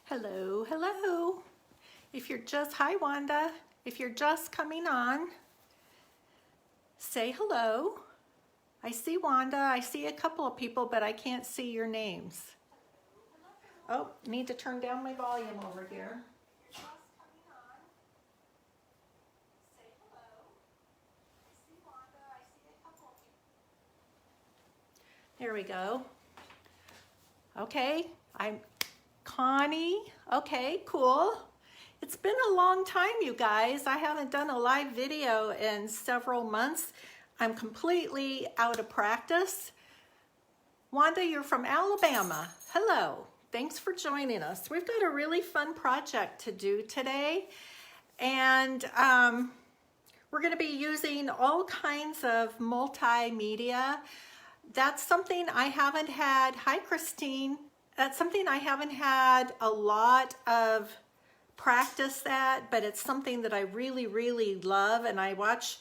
Hello, hello. Hi Wanda. If you're just coming on, say hello. I see Wanda, I see a couple of people, but I can't see your names. Oh, need to turn down my volume over here. There we go. Okay, I'm Connie. Okay, cool. It's been a long time, you guys. I haven't done a live video in several months. I'm completely out of practice. Wanda, you're from Alabama. Hello. Thanks for joining us. We've got a really fun project to do today. And we're going to be using all kinds of multimedia. That's something I haven't had. Hi, Christine. That's something I haven't had a lot of practice at, but it's something that I really, really love. And I watch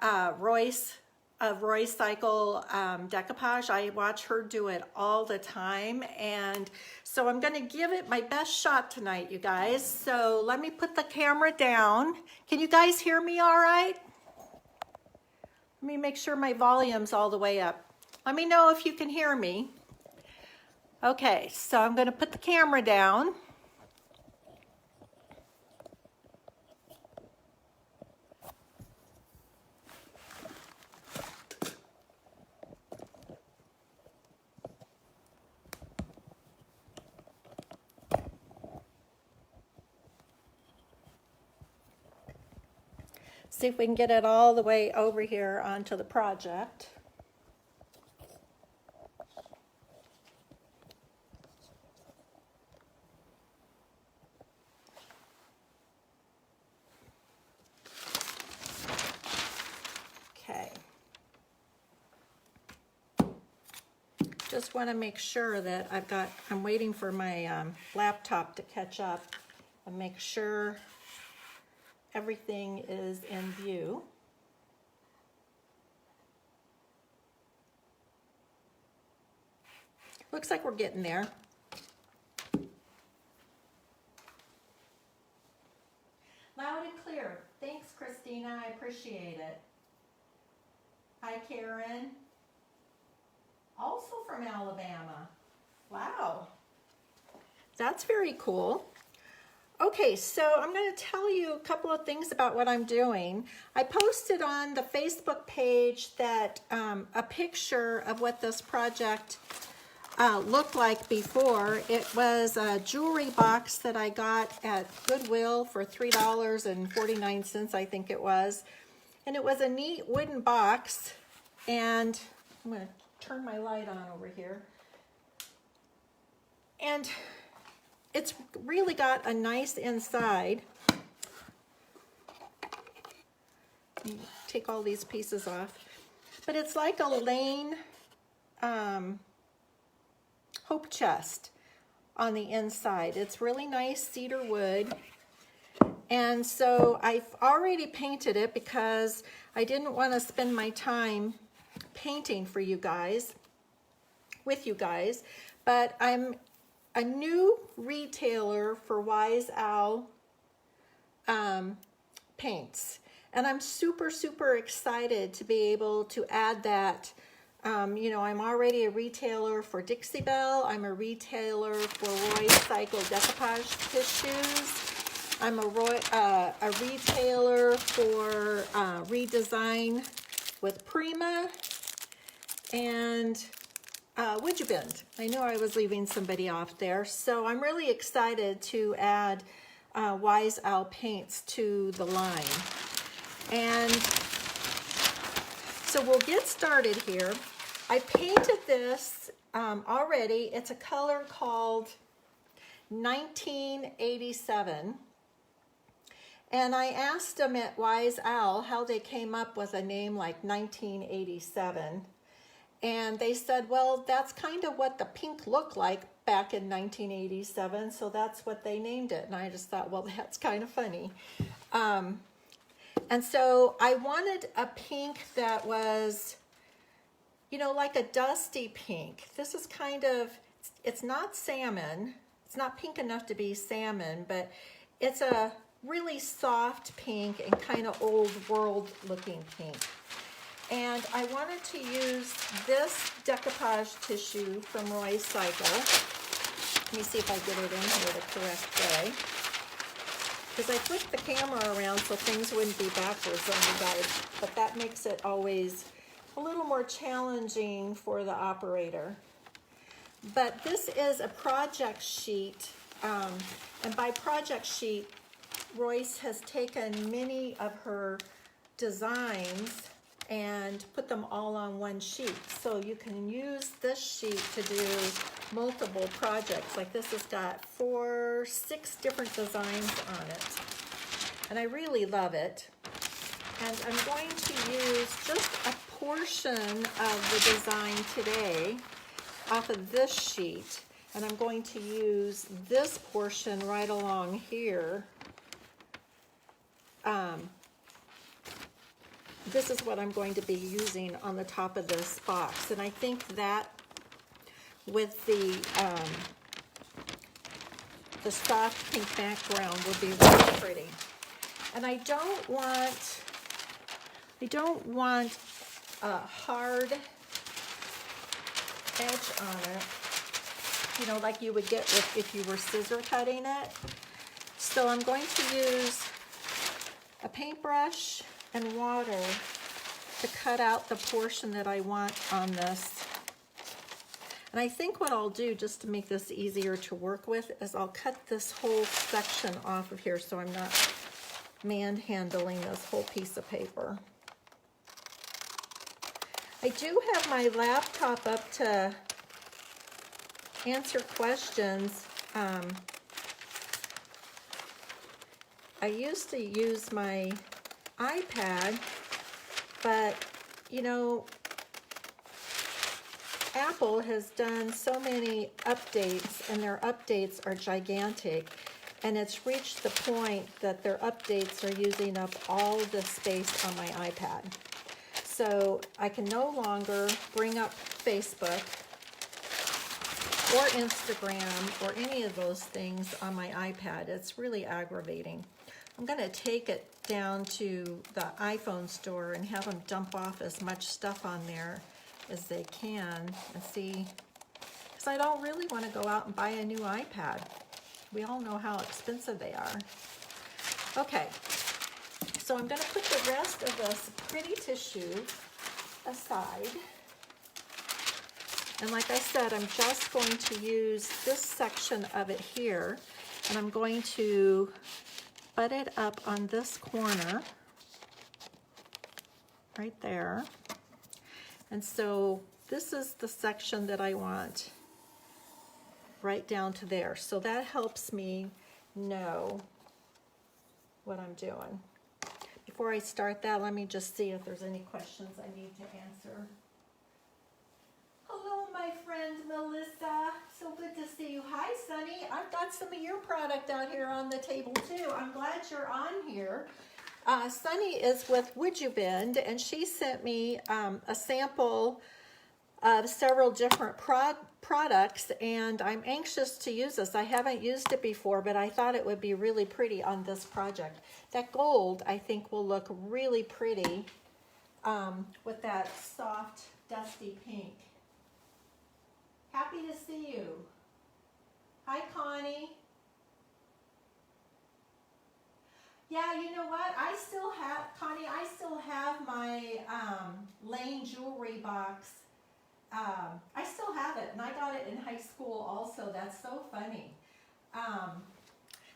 Royce of Roycycled Decoupage. I watch her do it all the time. And so I'm going to give it my best shot tonight, you guys. So let me put the camera down. Can you guys hear me all right? Let me make sure my volume's all the way up. Let me know if you can hear me. Okay, so I'm going to put the camera down. See if we can get it all the way over here onto the project. Just want to make sure that I'm waiting for my laptop to catch up and make sure everything is in view. Looks like we're getting there. Loud and clear. Thanks, Christina. I appreciate it. Hi, Karen. Also from Alabama. Wow. That's very cool. Okay, so I'm going to tell you a couple of things about what I'm doing. I posted on the Facebook page that a picture of what this project looked like before. It was a jewelry box that I got at Goodwill for $3.49, I think it was. And it was a neat wooden box. And I'm going to turn my light on over here. And it's really got a nice inside. Take all these pieces off. But it's like a Lane hope chest on the inside. It's really nice cedar wood. And so I've already painted it because I didn't want to spend my time painting for you guys, with you guys, but I'm a new retailer for Wise Owl paints, and I'm super excited to be able to add that. You know, I'm already a retailer for Dixie Belle. I'm a retailer for Roycycled Decoupage tissues. I'm a retailer for ReDesign with Prima and Would You Bend. I know I was leaving somebody off there. So I'm really excited to add Wise Owl paints to the line. And so we'll get started here. I painted this already. It's a color called 1987. And I asked them at Wise Owl how they came up with a name like 1987. And they said, well, that's kind of what the pink looked like back in 1987, so that's what they named it. And I just thought, well, that's kind of funny. And so I wanted a pink that was, you know, like a dusty pink. This is kind of, it's not salmon. it's not pink enough to be salmon, but it's a really soft pink and kind of old world looking pink. And I wanted to use this decoupage tissue from Roycycled. Let me see if I get it in here the correct way. Because I flipped the camera around so things wouldn't be backwards on you guys, but that makes it always a little more challenging for the operator. But this is a project sheet, and by project sheet, Royce has taken many of her designs and put them all on one sheet. So you can use this sheet to do multiple projects. Like this has got 6 different designs on it. And I really love it. And I'm going to use just a portion of the design today off of this sheet. And I'm going to use this portion right along here. This is what I'm going to be using on the top of this box. And I think that with the soft pink background will be really pretty. And I don't want a hard edge on it, you know, like you would get if you were scissor cutting it. So I'm going to use a paintbrush and water to cut out the portion that I want on this. And I think what I'll do, just to make this easier to work with, is I'll cut this whole section off of here so I'm not manhandling this whole piece of paper. I do have my laptop up to answer questions. I used to use my iPad, but you know, Apple has done so many updates, and their updates are gigantic, and it's reached the point that their updates are using up all the space on my iPad. So I can no longer bring up Facebook or Instagram or any of those things on my iPad. It's really aggravating. I'm going to take it down to the iPhone store and have them dump off as much stuff on there as they can and see, because I don't really want to go out and buy a new iPad. We all know how expensive they are. Okay, so I'm going to put the rest of this pretty tissue aside. And like I said, I'm just going to use this section of it here, and I'm going to butt it up on this corner right there. And so this is the section that I want right down to there. So that helps me know what I'm doing. Before I start that, let me just see if there's any questions I need to answer. Hello, my friend Melissa. So good to see you. Hi, Sunny. I've got some of your product out here on the table too. I'm glad you're on here. Sunny is with Would You Bend, and she sent me a sample of several different products, and I'm anxious to use this. I haven't used it before, but I thought it would be really pretty on this project. That gold, I think, will look really pretty with that soft, dusty pink. Happy to see you. Hi, Connie. Yeah, you know what? I still have, Connie, I still have my Lane jewelry box. I still have it, and I got it in high school also. That's so funny.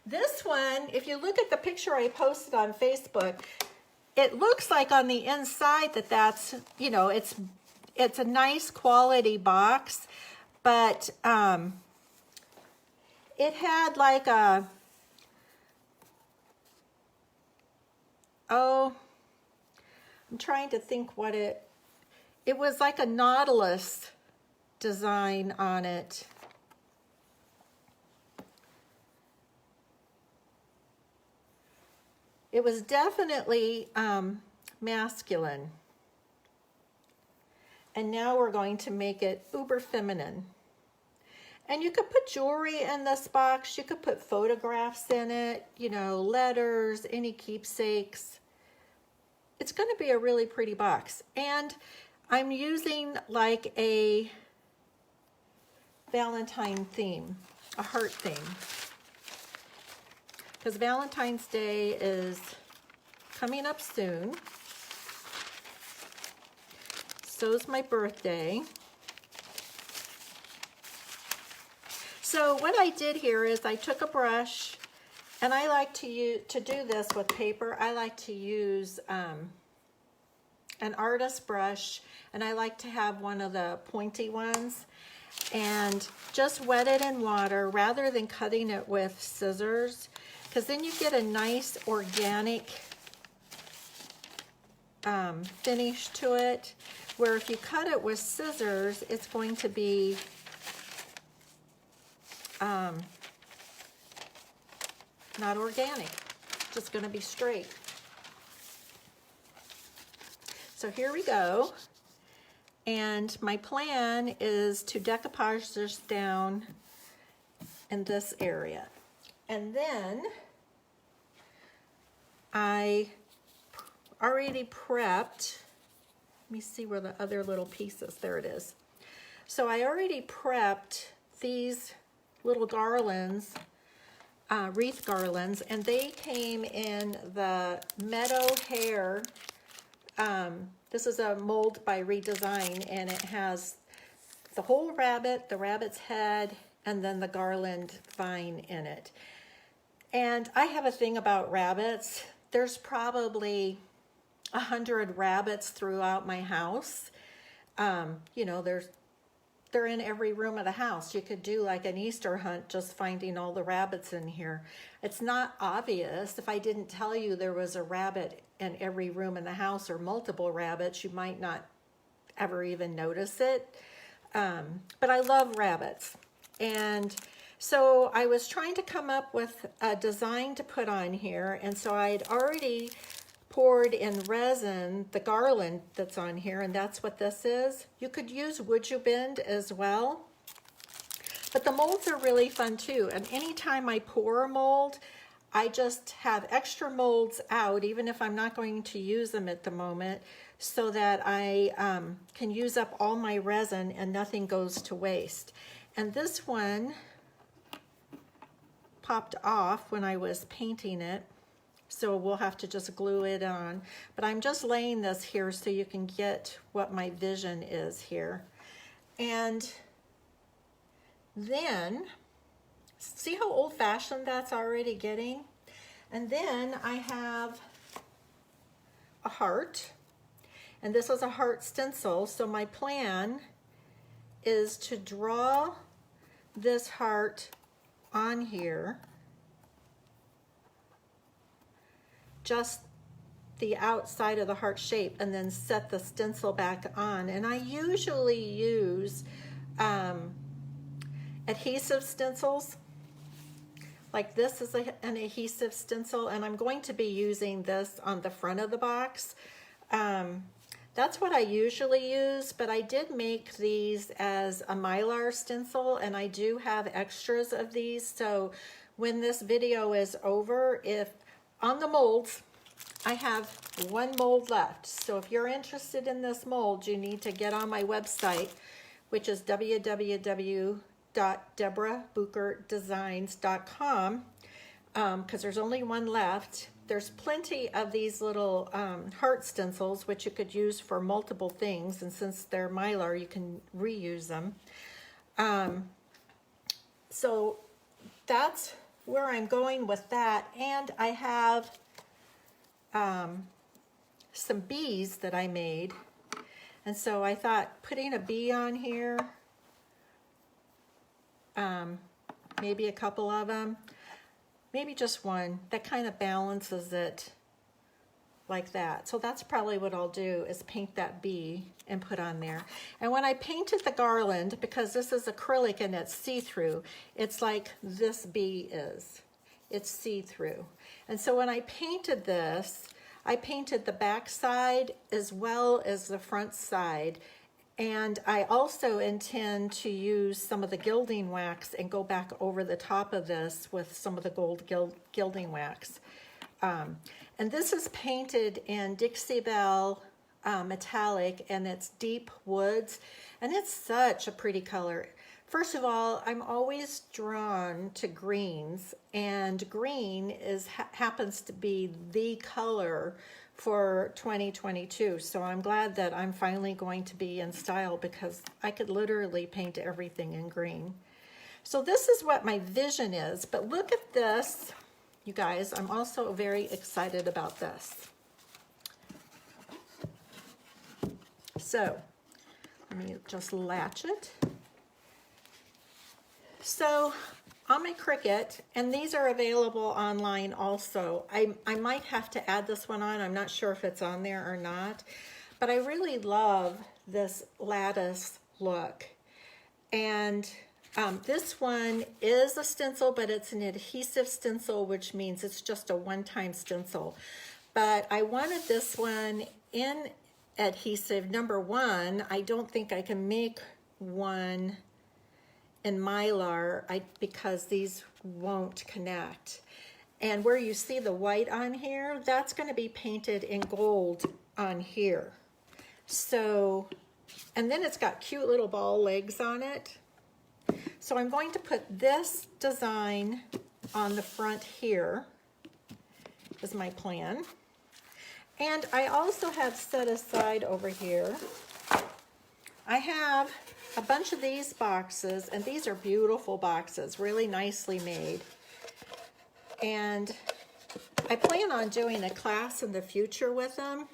This one, if you look at the picture I posted on Facebook, it looks like on the inside that's, you know, it's a nice quality box, but it had like a, I'm trying to think what it was like a nautilus design on it. It was definitely masculine. And now we're going to make it uber feminine. And you could put jewelry in this box. You could put photographs in it, you know, letters, any keepsakes. It's going to be a really pretty box. And I'm using like a Valentine theme, a heart theme. Because Valentine's Day is coming up soon. So's my birthday. So what I did here is I took a brush, and I like to do this with paper. I like to use an artist brush, and I like to have one of the pointy ones, and just wet it in water rather than cutting it with scissors, because then you get a nice organic finish to it, where if you cut it with scissors, it's going to be not organic, just going to be straight. So here we go, and my plan is to decoupage this down in this area, and then I already prepped, let me see where the other little pieces, there it is. So I already prepped these little garlands, wreath garlands, and they came in the Meadow Hair. This is a mold by ReDesign, and it has the whole rabbit, the rabbit's head, and then the garland vine in it. And I have a thing about rabbits. There's probably 100 rabbits throughout my house. You know, they're in every room of the house. You could do like an Easter hunt just finding all the rabbits in here. It's not obvious. If I didn't tell you there was a rabbit in every room in the house, or multiple rabbits, you might not ever even notice it. But I love rabbits. And so I was trying to come up with a design to put on here. And so I'd already poured in resin the garland that's on here, and that's what this is. You could use Would You Bend as well, but the molds are really fun too. And anytime I pour a mold, I just have extra molds out, even if I'm not going to use them at the moment, so that I can use up all my resin and nothing goes to waste. And this one popped off when I was painting it, so we'll have to just glue it on. But I'm just laying this here so you can get what my vision is here. And then, see how old-fashioned that's already getting? And then I have a heart, and this is a heart stencil. So my plan is to draw this heart on here, just the outside of the heart shape, and then set the stencil back on. And I usually use adhesive stencils. Like this is an adhesive stencil, and I'm going to be using this on the front of the box. That's what I usually use, but I did make these as a Mylar stencil, and I do have extras of these. So when this video is over, if on the molds, I have one mold left. So if you're interested in this mold, you need to get on my website, which is www.deborahbucherdesigns.com, because there's only one left. There's plenty of these little heart stencils, which you could use for multiple things, and since they're Mylar, you can reuse them. So that's where I'm going with that. And I have some bees that I made, and so I thought putting a bee on here, maybe a couple of them, maybe just one, that kind of balances it like that. So that's probably what I'll do, is paint that bee and put on there. And when I painted the garland, because this is acrylic and it's see-through, it's like this bee is. It's see-through. And so when I painted this, I painted the back side as well as the front side And I also intend to use some of the gilding wax and go back over the top of this with some of the gold gilding wax. And this is painted in Dixie Belle metallic, and it's deep woods, and it's such a pretty color. First of all, I'm always drawn to greens, and green happens to be the color for 2022. So I'm glad that I'm finally going to be in style, because I could literally paint everything in green. So this is what my vision is, but look at this, you guys. I'm also very excited about this. So let me just latch it. So on my Cricut, and these are available online also. I might have to add this one on. I'm not sure if it's on there or not, but I really love this lattice look. And this one is a stencil, but it's an adhesive stencil, which means it's just a one-time stencil. But I wanted this one in adhesive. Number one, I don't think I can make one in Mylar because these won't connect. And where you see the white on here, that's going to be painted in gold on here. So, and then it's got cute little ball legs on it. So I'm going to put this design on the front here, is my plan. And I also have set aside over here, I have a bunch of these boxes, and these are beautiful boxes, really nicely made. And I plan on doing a class in the future with them.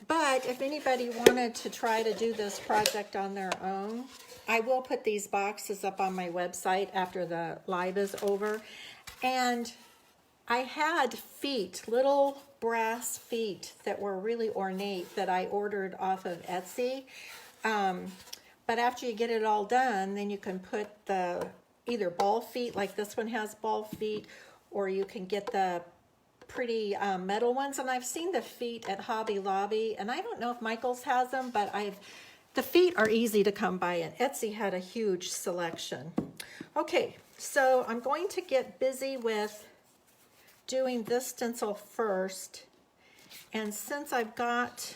But if anybody wanted to try to do this project on their own, I will put these boxes up on my website after the live is over. And I had feet, little brass feet that were really ornate that I ordered off of Etsy. But after you get it all done, then you can put the either ball feet, like this one has ball feet, or you can get the pretty metal ones. And I've seen the feet at Hobby Lobby, and I don't know if Michael's has them, but the feet are easy to come by, and Etsy had a huge selection. Okay, so I'm going to get busy with doing this stencil first. And since I've got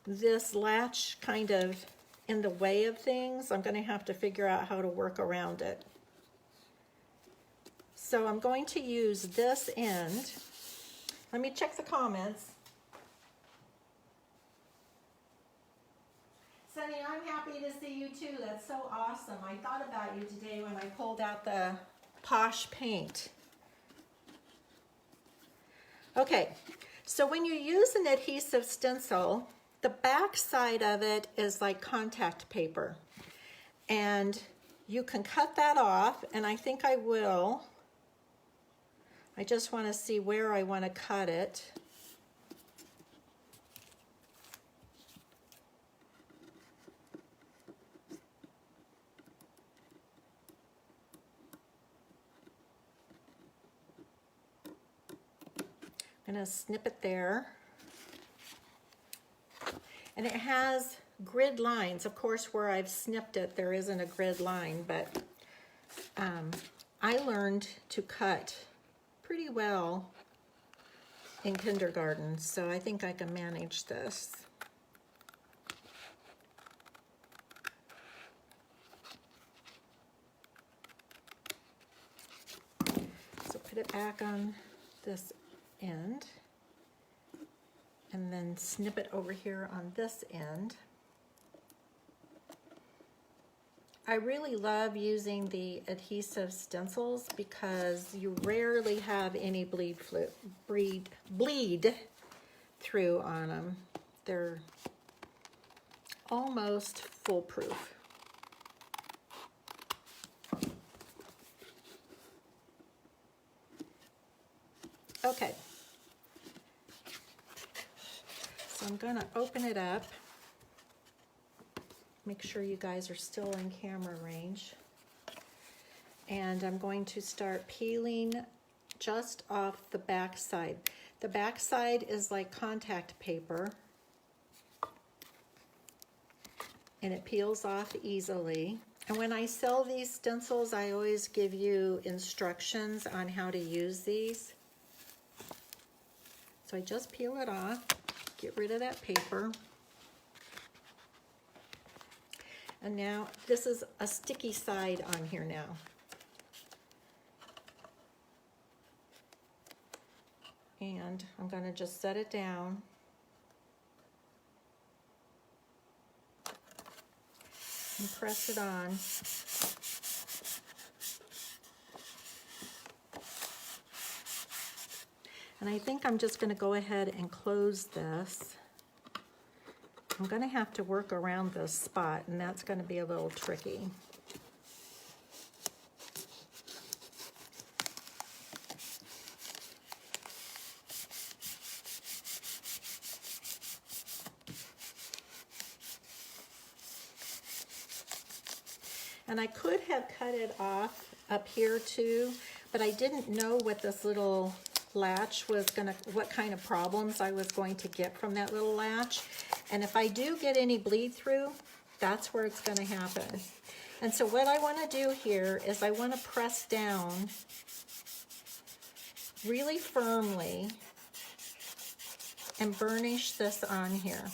this latch kind of in the way of things, I'm going to have to figure out how to work around it. So I'm going to use this end. Let me check the comments. Sunny, I'm happy to see you too. That's so awesome. I thought about you today when I pulled out the Posh paint. Okay, so when you use an adhesive stencil, the back side of it is like contact paper. And you can cut that off, and I think I will. I just want to see where I want to cut it. I'm going to snip it there. And it has grid lines. Of course, where I've snipped it, there isn't a grid line, but I learned to cut pretty well in kindergarten, so I think I can manage this. So put it back on this end, and then snip it over here on this end. I really love using the adhesive stencils because you rarely have any bleed through on them. They're almost foolproof. Okay. So I'm going to open it up. Make sure you guys are still in camera range. And I'm going to start peeling just off the back side. The back side is like contact paper. and it peels off easily. And when I sell these stencils, I always give you instructions on how to use these. So I just peel it off, get rid of that paper. And now this is a sticky side on here now. And I'm going to just set it down. And press it on. And I think I'm just going to go ahead and close this. I'm going to have to work around this spot, and that's going to be a little tricky. And I could have cut it off up here too, but I didn't know what this little latch was what kind of problems I was going to get from that little latch. And if I do get any bleed through, that's where it's going to happen. And so what I want to do here is I want to press down really firmly and burnish this on here.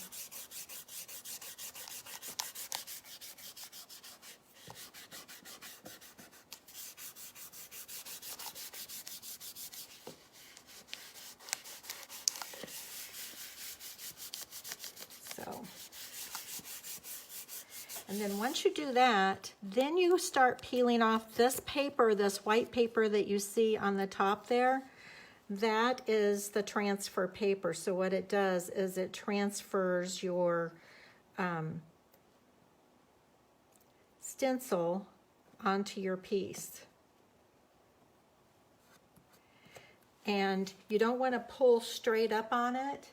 And then once you do that, then you start peeling off this paper, this white paper that you see on the top there. That is the transfer paper. So what it does is it transfers your stencil onto your piece. And you don't want to pull straight up on it.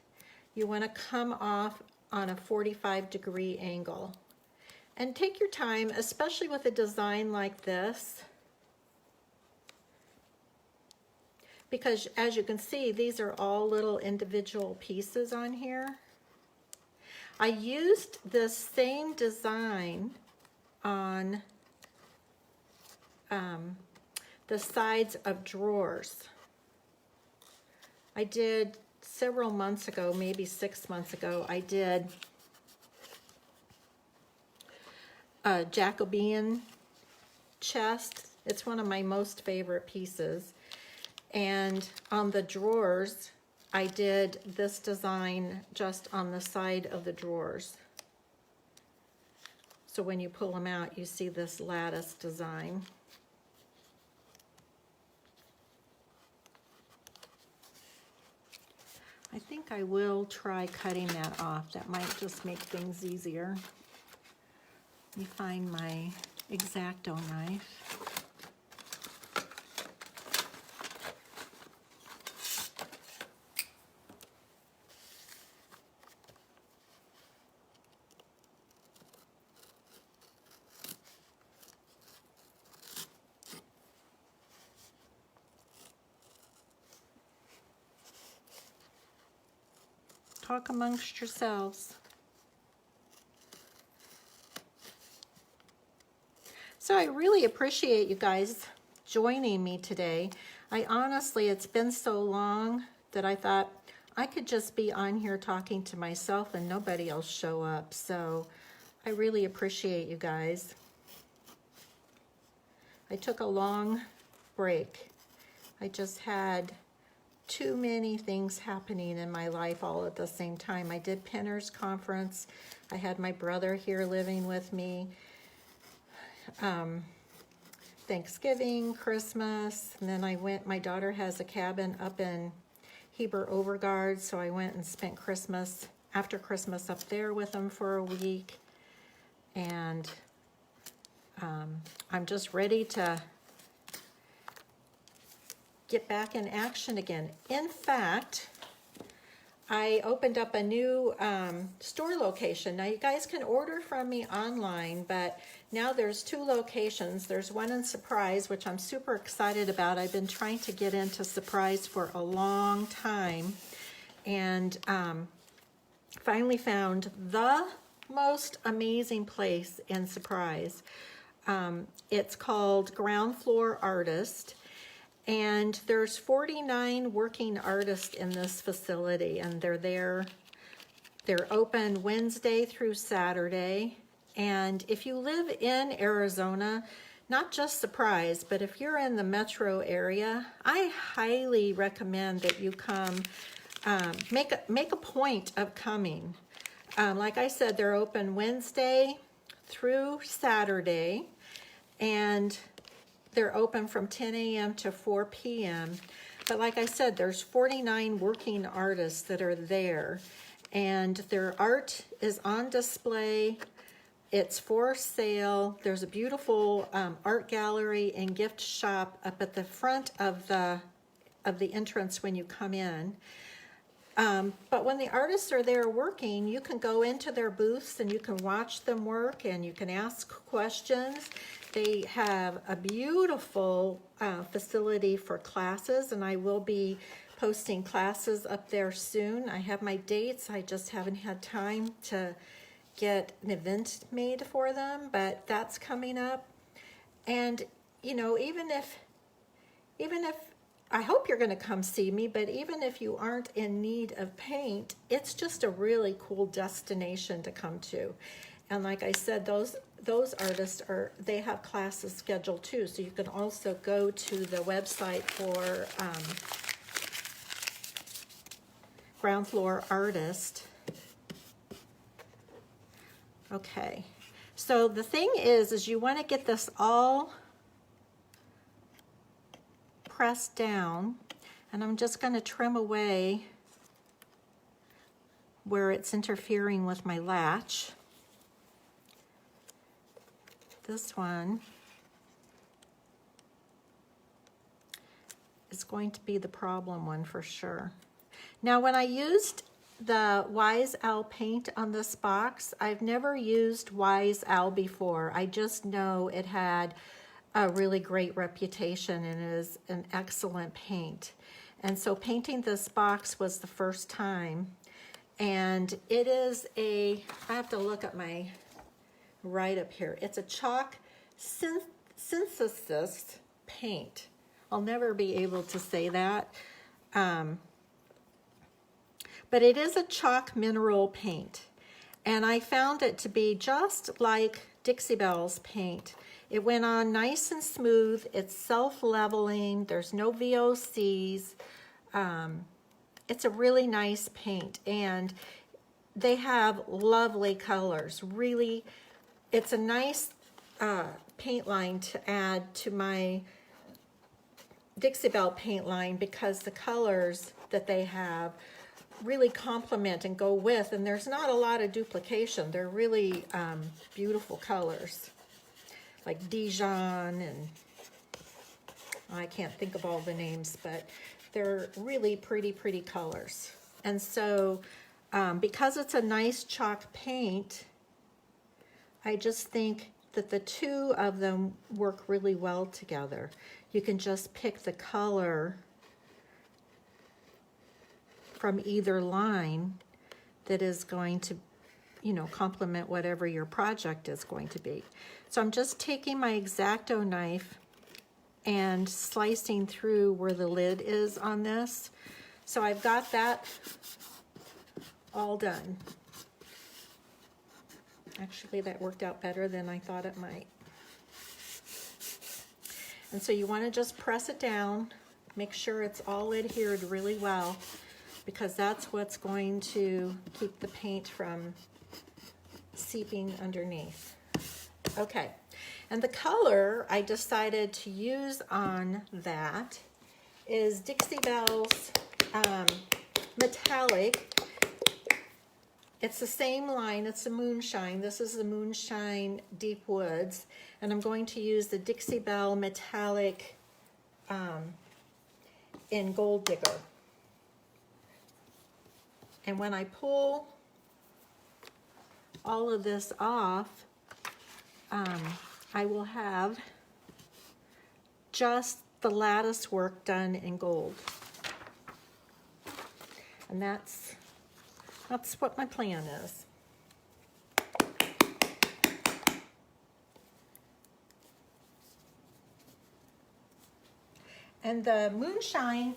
You want to come off on a 45-degree angle. And take your time, especially with a design like this, because as you can see, these are all little individual pieces on here. I used this same design on the sides of drawers. I did several months ago, maybe 6 months ago, I did a Jacobean chest. It's one of my most favorite pieces. And on the drawers, I did this design just on the side of the drawers. So when you pull them out, you see this lattice design. I think I will try cutting that off. That might just make things easier. Let me find my X-Acto knife. Talk amongst yourselves. So I really appreciate you guys joining me today. It's been so long that I thought I could just be on here talking to myself and nobody else show up. So I really appreciate you guys. I took a long break. I just had too many things happening in my life all at the same time. I did Pinners Conference. I had my brother here living with me. Thanksgiving, Christmas, and then my daughter has a cabin up in Heber Overgaard, so I went and spent after Christmas up there with them for a week. And I'm just ready to get back in action again. In fact, I opened up a new store location. Now you guys can order from me online, but now there's 2 locations. There's one in Surprise, which I'm super excited about. I've been trying to get into Surprise for a long time, and finally found the most amazing place and surprise. It's called Ground Floor Artist, and there's 49 working artists in this facility, and they're there. They're open Wednesday through Saturday. And if you live in Arizona, not just Surprise, but if you're in the metro area, I highly recommend that you come, make a point of coming. Like I said, they're open Wednesday through Saturday, and they're open from 10 a.m. to 4 p.m. But like I said, there's 49 working artists that are there, and their art is on display. It's for sale. There's a beautiful art gallery and gift shop up at the front of the entrance when you come in. But when the artists are there working, you can go into their booths and you can watch them work and you can ask questions. They have a beautiful facility for classes, and I will be posting classes up there soon. I have my dates. I just haven't had time to get an event made for them, but that's coming up. And you know, even if I hope you're going to come see me, but even if you aren't in need of paint, it's just a really cool destination to come to. And like I said, those artists they have classes scheduled too, so you can also go to the website for Ground Floor Artist. Okay, so the thing is you want to get this all pressed down, and I'm just going to trim away where it's interfering with my latch. This one is going to be the problem one for sure. Now, when I used the Wise Owl paint on this box, I've never used Wise Owl before. I just know it had a really great reputation and it is an excellent paint. And so painting this box was the first time. And it is I have to look at my write-up here. It's a chalk synthesis paint. I'll never be able to say that. But it is a chalk mineral paint. And I found it to be just like Dixie Belle's paint. It went on nice and smooth. It's self-leveling. There's no VOCs. It's a really nice paint. And they have lovely colors. Really, it's a nice paint line to add to my Dixie Belle paint line because the colors that they have really complement and go with, and there's not a lot of duplication. They're really beautiful colors, like Dijon, and I can't think of all the names, but they're really pretty colors. And so because it's a nice chalk paint, I just think that the two of them work really well together. You can just pick the color from either line that is going to, you know, complement whatever your project is going to be. So I'm just taking my X-Acto knife and slicing through where the lid is on this. So I've got that all done. Actually, that worked out better than I thought it might. And so you want to just press it down, make sure it's all adhered really well, because that's what's going to keep the paint from seeping underneath. Okay, and the color I decided to use on that is Dixie Belle's Metallic. It's the same line, it's the Moonshine. This is the Moonshine Deep Woods, and I'm going to use the Dixie Belle Metallic in Gold Digger. And when I pull all of this off, I will have just the lattice work done in gold. And that's what my plan is. And the moonshine,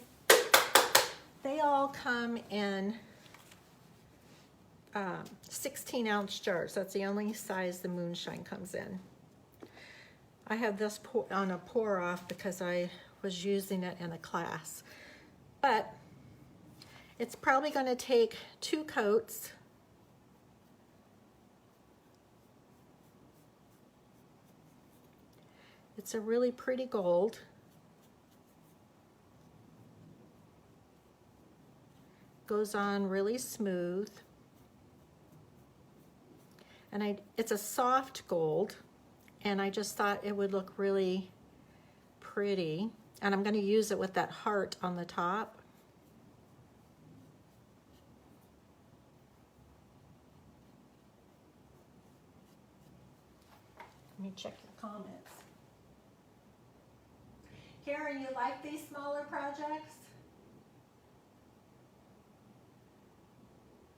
they all come in 16-ounce jars. That's the only size the moonshine comes in. I have this on a pour off because I was using it in a class. But it's probably going to take 2 coats. It's a really pretty gold. Goes on really smooth. And it's a soft gold, and I just thought it would look really pretty. And I'm going to use it with that heart on the top. Let me check your comments. Karen, you like these smaller projects?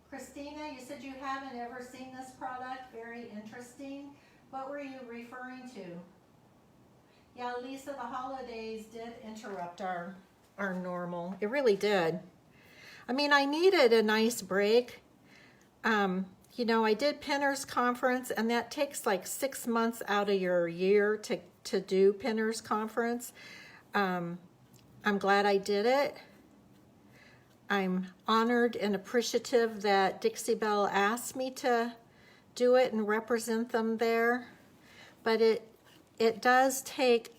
Christina, you said you haven't ever seen this product. Very interesting. What were you referring to? Yeah, Lisa, the holidays did interrupt our normal. It really did. I mean, I needed a nice break. You know, I did Pinners Conference, and that takes like 6 months out of your year to do Pinners Conference. I'm glad I did it. I'm honored and appreciative that Dixie Belle asked me to do it and represent them there. But it does take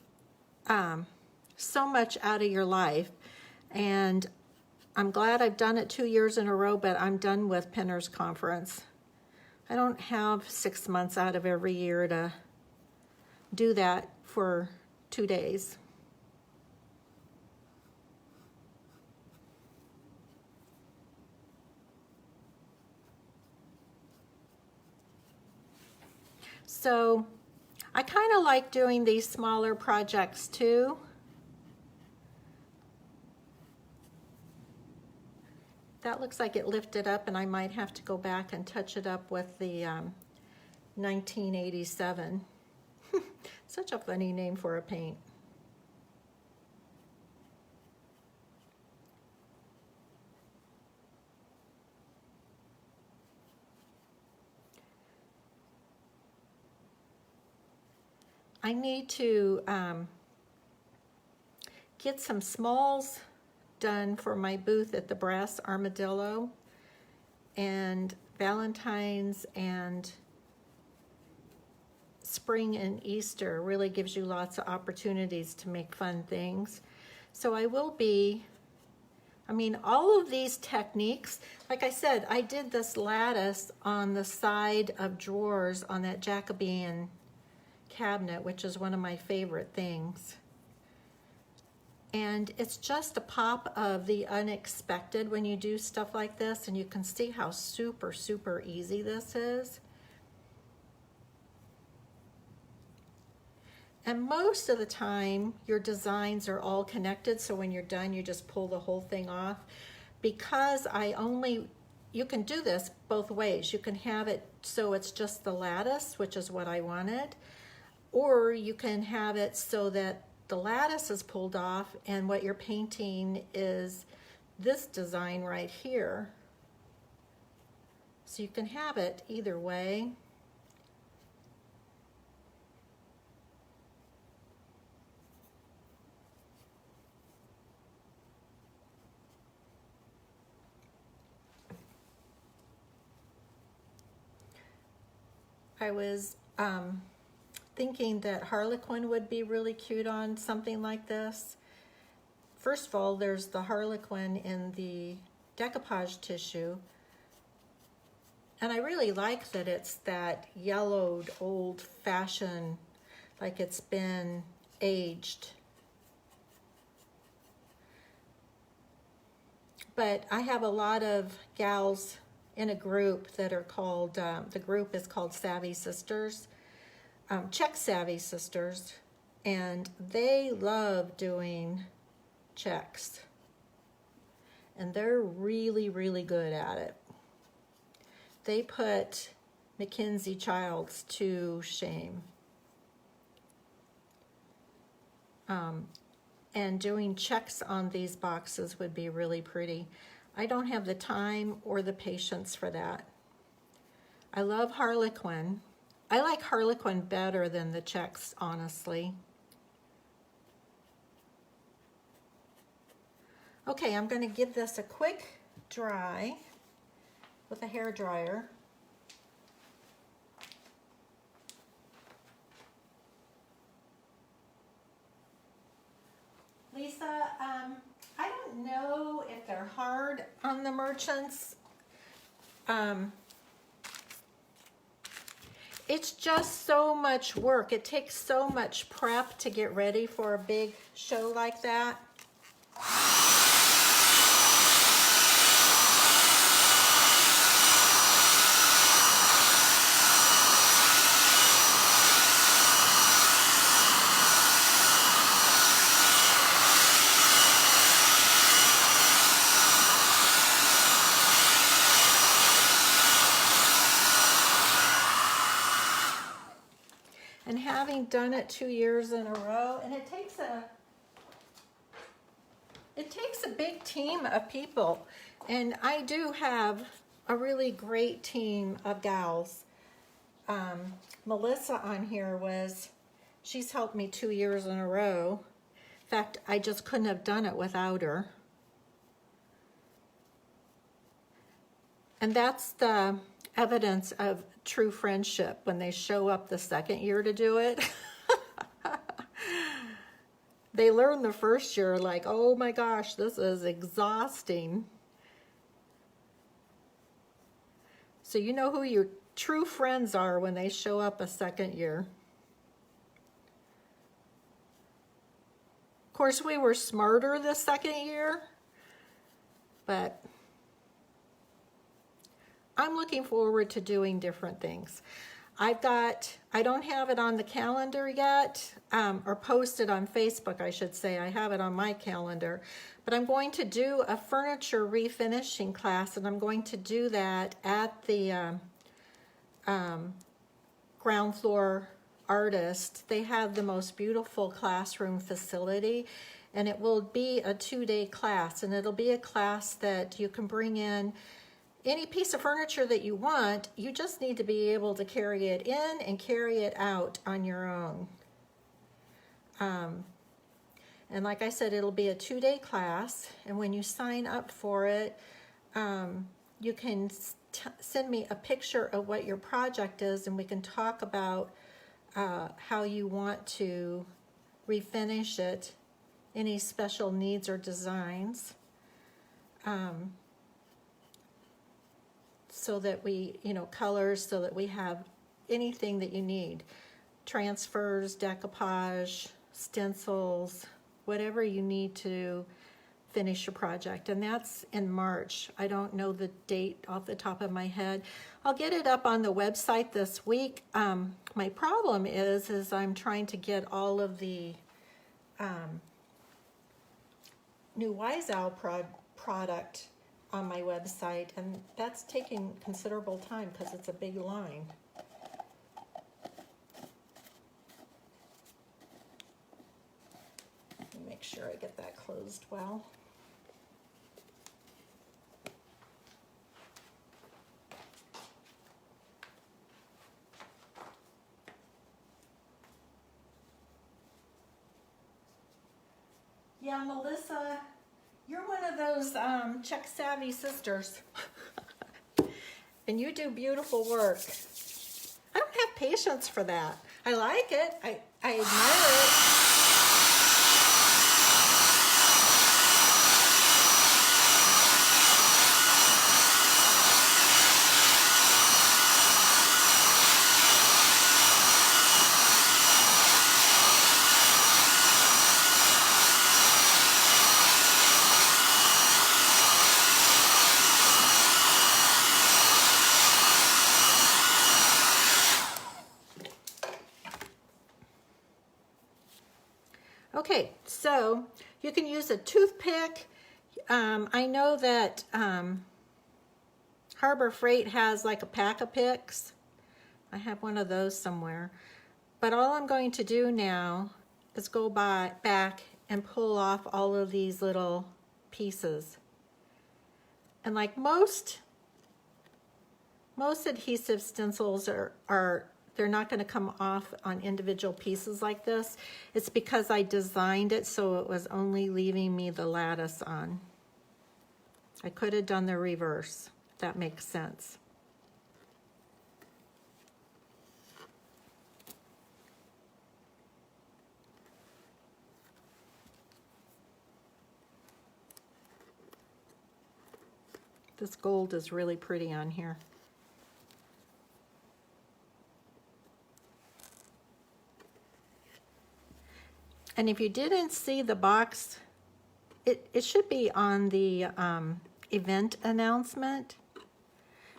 so much out of your life. And I'm glad I've done it 2 years in a row, but I'm done with Pinners Conference. I don't have 6 months out of every year to do that for 2 days. So I kind of like doing these smaller projects too. That looks like it lifted up, and I might have to go back and touch it up with the 1987. Such a funny name for a paint. I need to get some smalls done for my booth at the Brass Armadillo, and Valentine's and spring and Easter really gives you lots of opportunities to make fun things. So I will be, I mean, all of these techniques, like I said, I did this lattice on the side of drawers on that Jacobean cabinet, which is one of my favorite things. And it's just a pop of the unexpected when you do stuff like this, and you can see how super, super easy this is. And most of the time, your designs are all connected, so when you're done, you just pull the whole thing off. Because you can do this both ways. You can have it so it's just the lattice, which is what I wanted, or you can have it so that the lattice is pulled off and what you're painting is this design right here. So you can have it either way. I was thinking that Harlequin would be really cute on something like this. First of all, there's the Harlequin in the decoupage tissue. And I really like that it's that yellowed, old-fashioned, like it's been aged. But I have a lot of gals in a group that are called, the group is called Savvy Sisters. Check Savvy Sisters, and they love doing checks, and they're really, really good at it. They put Mackenzie Childs to shame. and doing checks on these boxes would be really pretty. I don't have the time or the patience for that. I love Harlequin. I like Harlequin better than the checks, honestly. Okay, I'm going to give this a quick dry with a hair dryer. Lisa, I don't know if they're hard on the merchants. It's just so much work. It takes so much prep to get ready for a big show like that. And having done it 2 years in a row, and it takes a big team of people, and I do have a really great team of gals. Melissa on here she's helped me 2 years in a row. In fact, I just couldn't have done it without her. And that's the evidence of true friendship, when they show up the second year to do it. They learn the first year like, oh my gosh, this is exhausting. So you know who your true friends are when they show up a second year. Of course, we were smarter the second year, but I'm looking forward to doing different things. I don't have it on the calendar yet, or posted on Facebook, I should say. I have it on my calendar, but I'm going to do a furniture refinishing class, and I'm going to do that at the ground floor artist. They have the most beautiful classroom facility, and it will be a 2-day class, and it'll be a class that you can bring in any piece of furniture that you want. You just need to be able to carry it in and carry it out on your own. And like I said, it'll be a 2-day class, and when you sign up for it, you can send me a picture of what your project is, and we can talk about how you want to refinish it, any special needs or designs. So that we, colors, so that we have anything that you need. Transfers, decoupage, stencils, whatever you need to finish your project. And that's in March. I don't know the date off the top of my head. I'll get it up on the website this week. My problem is I'm trying to get all of the new Wise Owl product on my website, and that's taking considerable time because it's a big line. Let me make sure I get that closed well. Yeah, Melissa, you're one of those Czech savvy sisters. And you do beautiful work. I don't have patience for that. I like it. I admire it. Okay, so you can use a toothpick. I know that Harbor Freight has like a pack of picks. I have one of those somewhere. But all I'm going to do now is go back and pull off all of these little pieces. And like most adhesive stencils are they're not going to come off on individual pieces like this. It's because I designed it so it was only leaving me the lattice on. I could have done the reverse, if that makes sense. This gold is really pretty on here. And if you didn't see the box, it should be on the event announcement.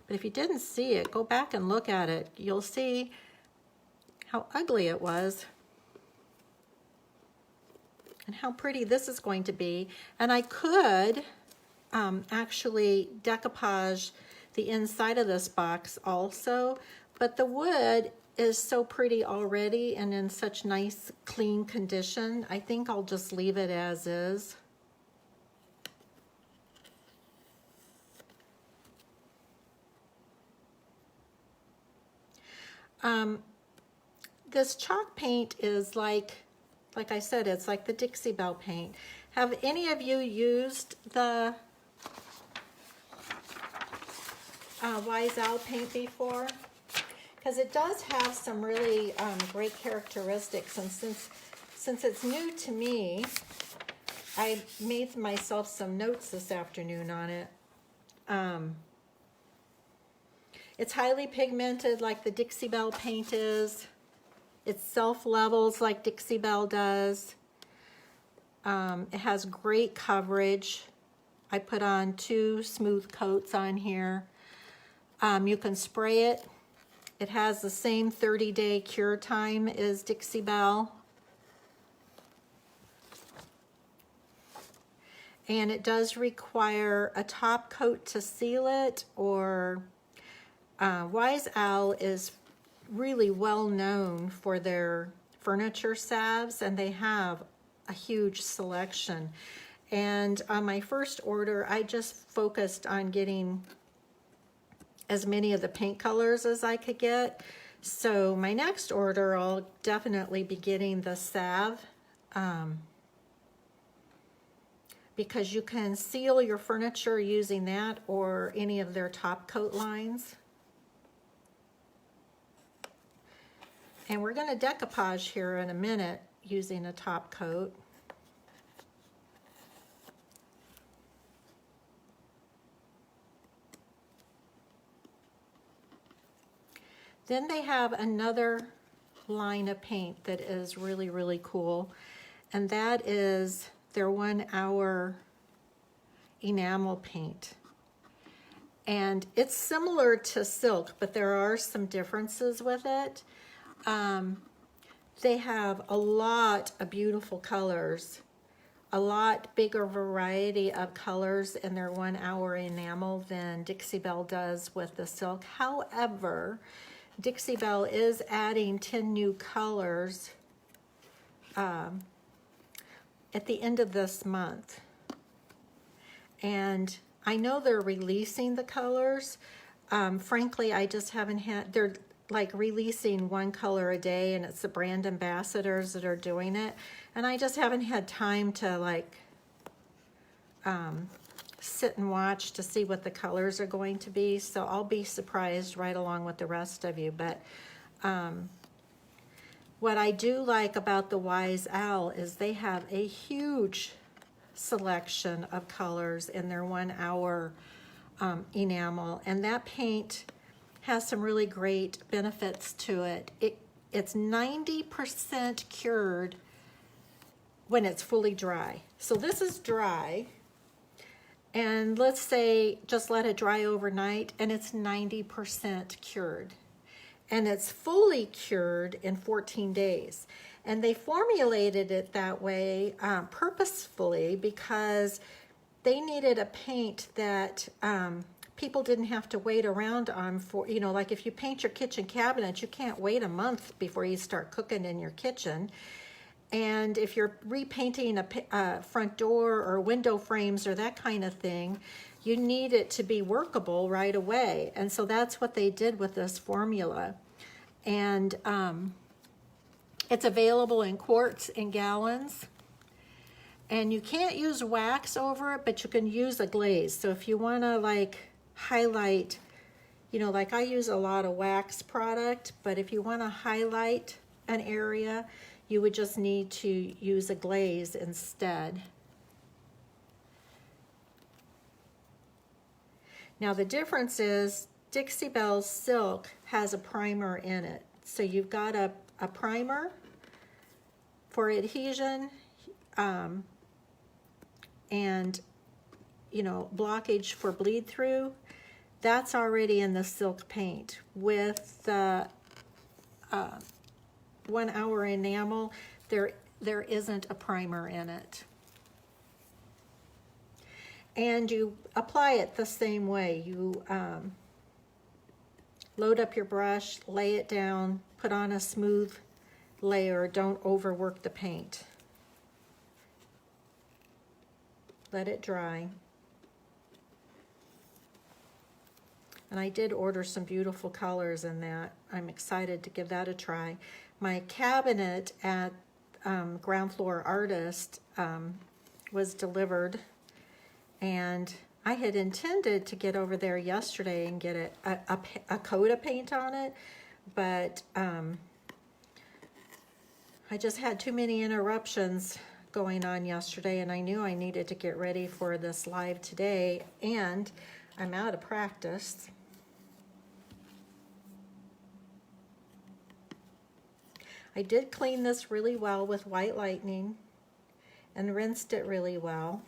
But if you didn't see it, go back and look at it. You'll see how ugly it was and how pretty this is going to be. And I could actually decoupage the inside of this box also, but the wood is so pretty already and in such nice clean condition. I think I'll just leave it as is. This chalk paint is like I said, it's like the Dixie Belle paint. Have any of you used the Wise Owl paint before? Because it does have some really great characteristics, and since it's new to me, I made myself some notes this afternoon on it. It's highly pigmented like the Dixie Belle paint is. It self-levels like Dixie Belle does. It has great coverage. I put on 2 smooth coats on here. You can spray it. It has the same 30-day cure time as Dixie Belle. And it does require a top coat to seal it, or Wise Owl is really well known for their furniture salves, and they have a huge selection. And on my first order, I just focused on getting as many of the paint colors as I could get. So my next order, I'll definitely be getting the salve, because you can seal your furniture using that or any of their top coat lines. And we're going to decoupage here in a minute using a top coat. Then they have another line of paint that is really, really cool, and that is their 1 hour enamel paint. And it's similar to silk, but there are some differences with it. They have a lot of beautiful colors, a lot bigger variety of colors in their 1 hour enamel than Dixie Belle does with the silk. However, Dixie Belle is adding 10 new colors at the end of this month. And I know they're releasing the colors. Frankly, I just haven't had, they're like releasing 1 color a day, and it's the brand ambassadors that are doing it. And I just haven't had time to like sit and watch to see what the colors are going to be. So I'll be surprised right along with the rest of you. But what I do like about the Wise Owl is they have a huge selection of colors in their 1 hour enamel, and that paint has some really great benefits to it. It's 90% cured when it's fully dry. So this is dry, and let's say just let it dry overnight, and it's 90% cured. And it's fully cured in 14 days. And they formulated it that way purposefully because they needed a paint that people didn't have to wait around on for, you know, like if you paint your kitchen cabinet, you can't wait a month before you start cooking in your kitchen. And if you're repainting a front door or window frames or that kind of thing, you need it to be workable right away. And so that's what they did with this formula. And it's available in quarts and gallons. And you can't use wax over it, but you can use a glaze. So if you want to like highlight, you know, like I use a lot of wax product, but if you want to highlight an area, you would just need to use a glaze instead. Now the difference is Dixie Belle's silk has a primer in it. So you've got a primer for adhesion and, you know, blockage for bleed through. That's already in the silk paint. With the 1 hour enamel, there isn't a primer in it. And you apply it the same way. You load up your brush, lay it down, put on a smooth layer. Don't overwork the paint. Let it dry. And I did order some beautiful colors in that. I'm excited to give that a try. My cabinet at Ground Floor Artist was delivered, and I had intended to get over there yesterday and get a coat of paint on it, but I just had too many interruptions going on yesterday, and I knew I needed to get ready for this live today, and I'm out of practice. I did clean this really well with White Lightning and rinsed it really well.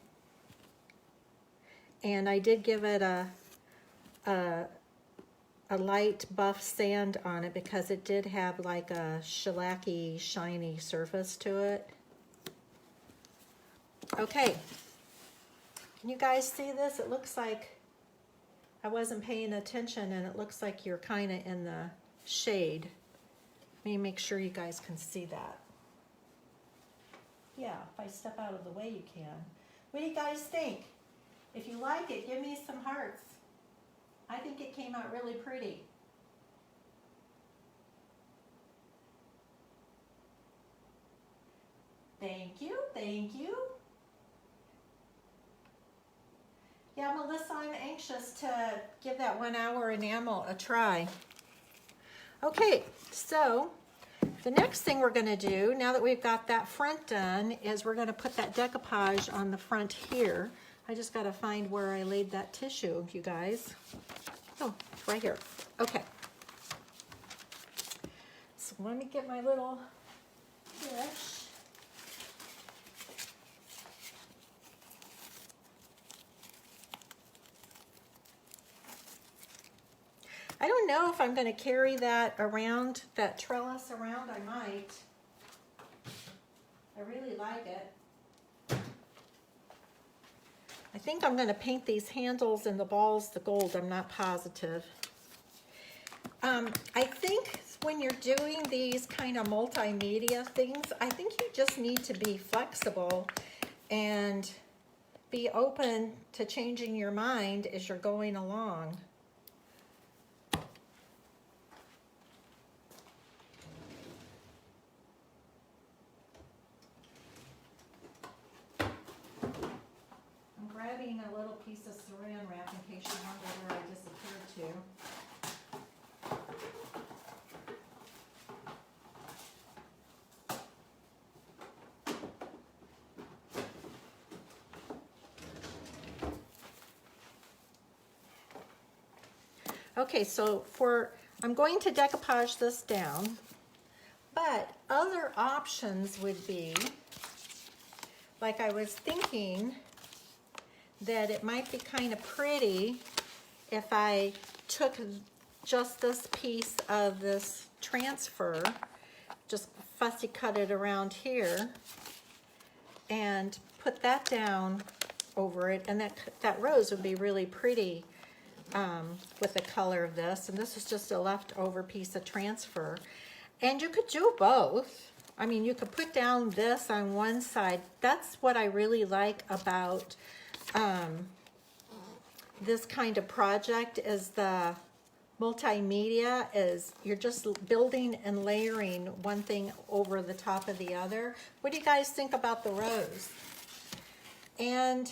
And I did give it a light buff sand on it because it did have like a shellacky, shiny surface to it. Okay, can you guys see this? It looks like I wasn't paying attention, and it looks like you're kind of in the shade. Let me make sure you guys can see that. Yeah, if I step out of the way, you can. What do you guys think? If you like it, give me some hearts. I think it came out really pretty. Thank you, thank you. Yeah, Melissa, I'm anxious to give that 1 hour enamel a try. Okay, so the next thing we're going to do, now that we've got that front done, is we're going to put that decoupage on the front here. I just got to find where I laid that tissue, you guys. Oh, it's right here. Okay. So let me get my little dish. I don't know if I'm going to carry that around, that trellis around. I might. I really like it. I think I'm going to paint these handles and the balls the gold. I'm not positive. I think when you're doing these kind of multimedia things, I think you just need to be flexible and be open to changing your mind as you're going along. Grabbing a little piece of saran wrap in case you wonder where I disappeared to. Okay, so I'm going to decoupage this down, but other options would be, like I was thinking, that it might be kind of pretty if I took just this piece of this transfer, just fussy cut it around here, and put that down over it, and that rose would be really pretty with the color of this. And this is just a leftover piece of transfer. And you could do both. I mean, you could put down this on one side. That's what I really like about this kind of project, is the multimedia, is you're just building and layering one thing over the top of the other. What do you guys think about the rose? And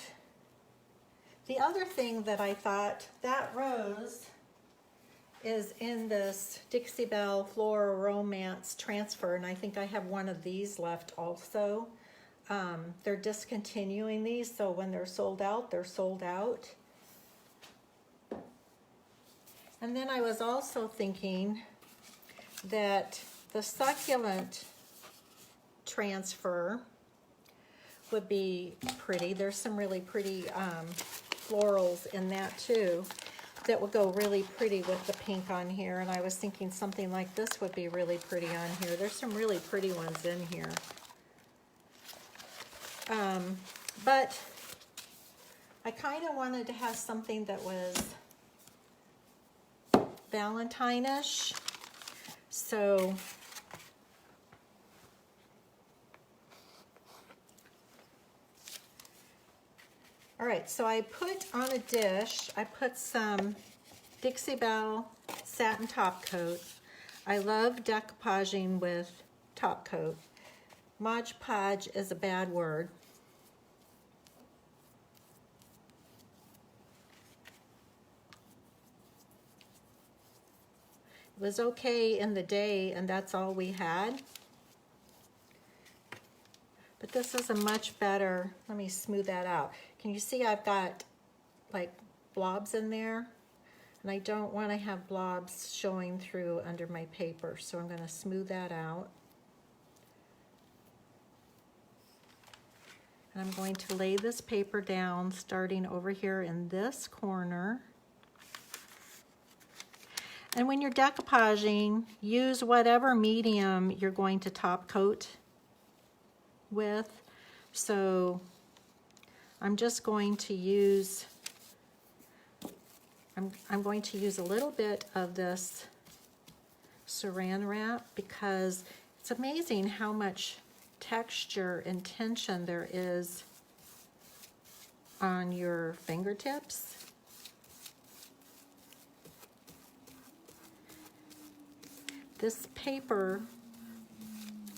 the other thing that I thought, that rose is in this Dixie Belle Flora Romance transfer, and I think I have one of these left also. They're discontinuing these, so when they're sold out, they're sold out. And then I was also thinking that the succulent transfer would be pretty. There's some really pretty florals in that too that would go really pretty with the pink on here. And I was thinking something like this would be really pretty on here. There's some really pretty ones in here. But I kind of wanted to have something that was Valentine-ish. So all right, so I put on a dish, I put some Dixie Belle satin top coat. I love decoupaging with top coat. Mod Podge is a bad word. It was okay in the day, and that's all we had. But this is a much better, let me smooth that out. Can you see I've got like blobs in there? And I don't want to have blobs showing through under my paper, so I'm going to smooth that out. And I'm going to lay this paper down starting over here in this corner. And when you're decoupaging, use whatever medium you're going to top coat with. So I'm just going to use, I'm going to use a little bit of this Saran Wrap, because it's amazing how much texture and tension there is on your fingertips. This paper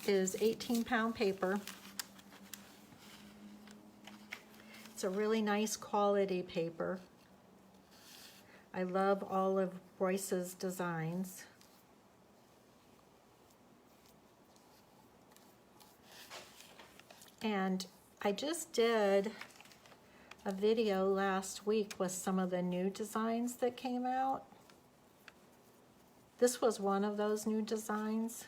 is 18-pound paper. It's a really nice quality paper. I love all of Royce's designs. And I just did a video last week with some of the new designs that came out. This was one of those new designs.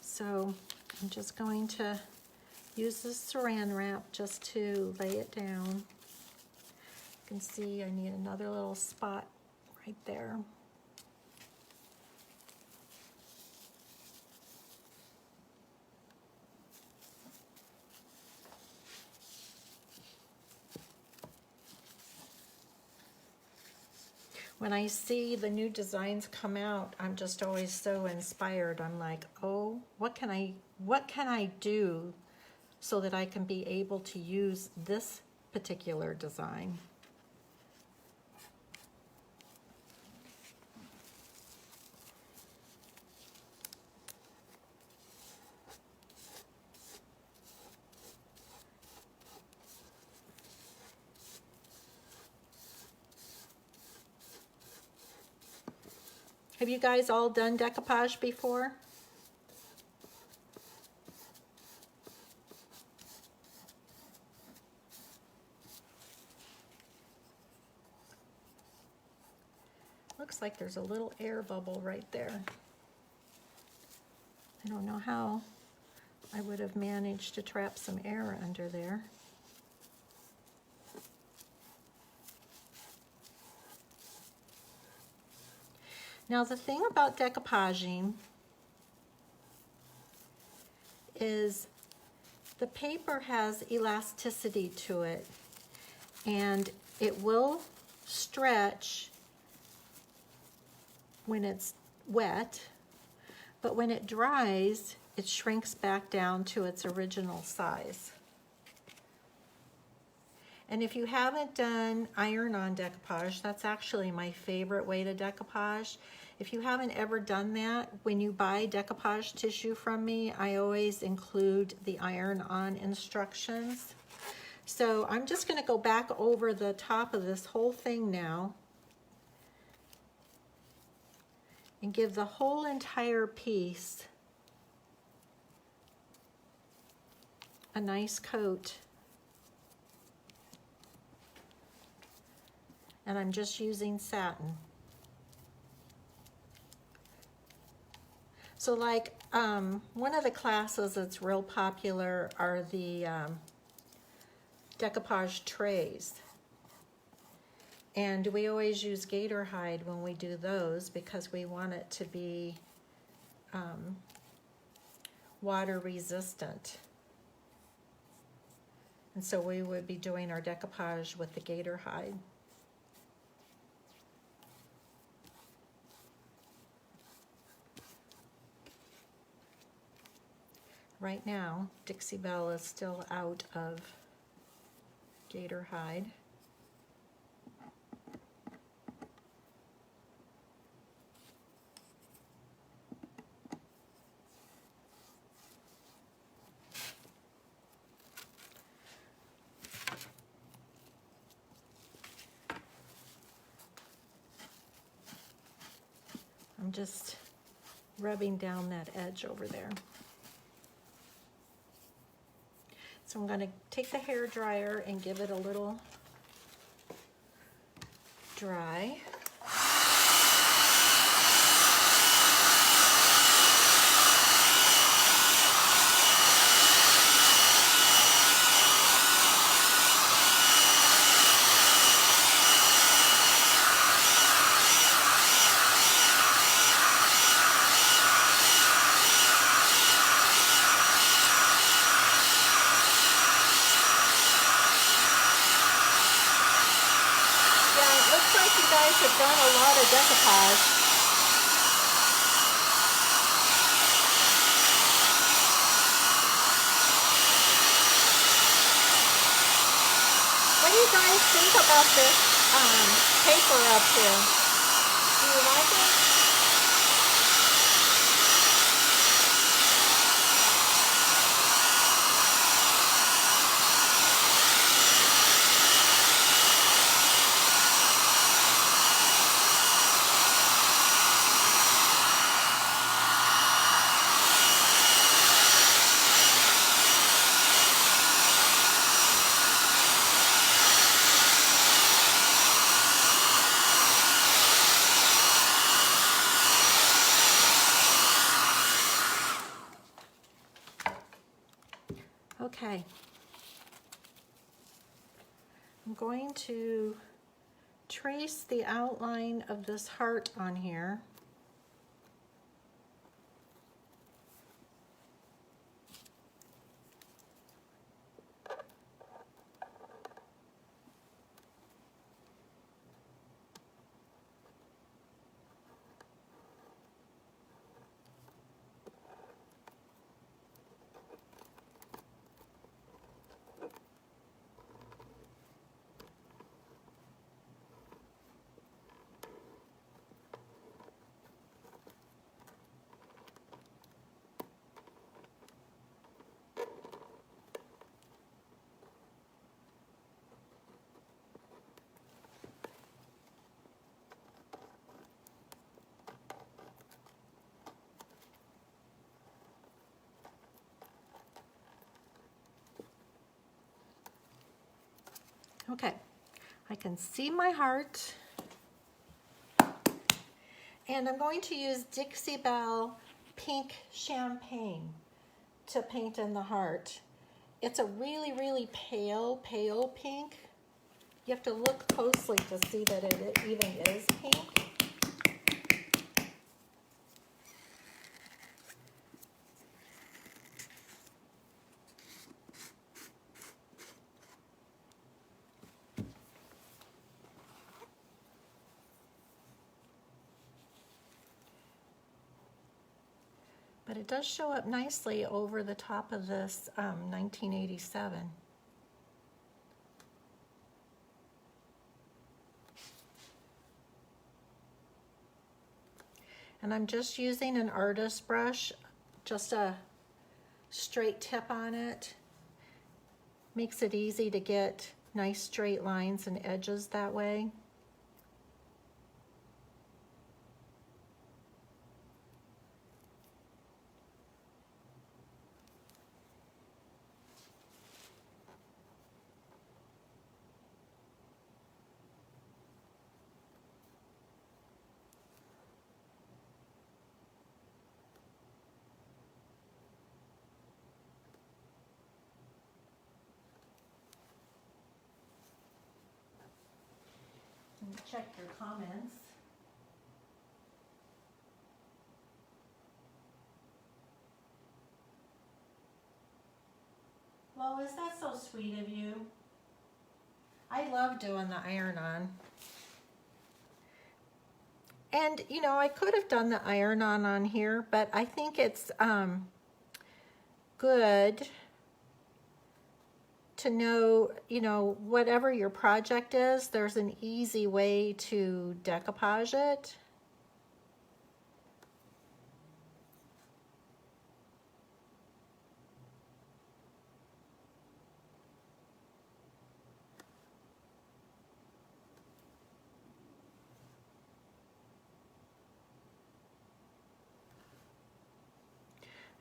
So I'm just going to use this Saran Wrap just to lay it down. You can see I need another little spot right there. When I see the new designs come out, I'm just always so inspired. I'm like, oh, what can I do so that I can be able to use this particular design? Have you guys all done decoupage before? Looks like there's a little air bubble right there. I don't know how I would have managed to trap some air under there. Now the thing about decoupaging is the paper has elasticity to it, and it will stretch when it's wet, but when it dries, it shrinks back down to its original size. And if you haven't done iron-on decoupage, that's actually my favorite way to decoupage. If you haven't ever done that, when you buy decoupage tissue from me, I always include the iron-on instructions. So I'm just going to go back over the top of this whole thing now and give the whole entire piece a nice coat. And I'm just using satin. So like one of the classes that's real popular are the decoupage trays. And we always use gator hide when we do those because we want it to be water resistant. And so we would be doing our decoupage with the gator hide. Right now, Dixie Belle is still out of gator hide. I'm just rubbing down that edge over there. So I'm going to take the hair dryer and give it a little dry. Have done a lot of decoupage. What do you guys think about this paper up here? Do you like it? Okay, I'm going to trace the outline of this heart on here. Okay, I can see my heart. And I'm going to use Dixie Belle Pink Champagne to paint in the heart. It's a really, really pale pink. You have to look closely to see that it even is pink. But it does show up nicely over the top of this 1987. And I'm just using an artist brush, just a straight tip on it. Makes it easy to get nice straight lines and edges that way. Check your comments. Lois, that's so sweet of you. I love doing the iron-on. And, you know, I could have done the iron-on on here, but I think it's good to know, you know, whatever your project is, there's an easy way to decoupage it.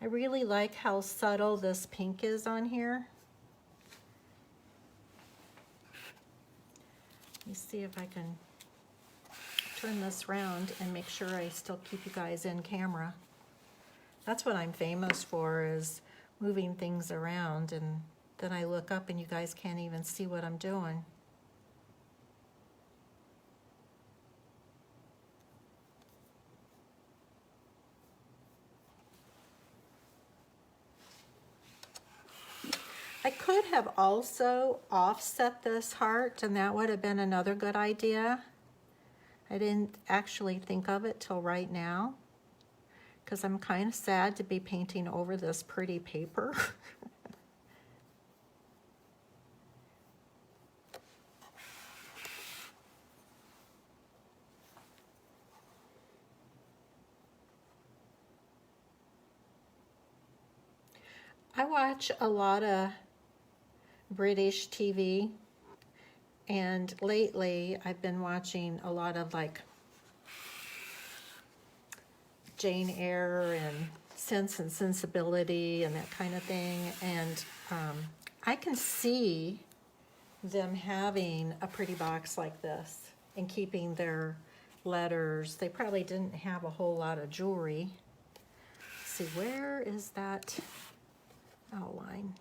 I really like how subtle this pink is on here. Let me see if I can turn this around and make sure I still keep you guys in camera. That's what I'm famous for, is moving things around, and then I look up and you guys can't even see what I'm doing. I could have also offset this heart, and that would have been another good idea. I didn't actually think of it till right now, because I'm kind of sad to be painting over this pretty paper. I watch a lot of British TV, and lately I've been watching a lot of like Jane Eyre and Sense and Sensibility and that kind of thing, and I can see them having a pretty box like this and keeping their letters. They probably didn't have a whole lot of jewelry. Let's see, where is that outline?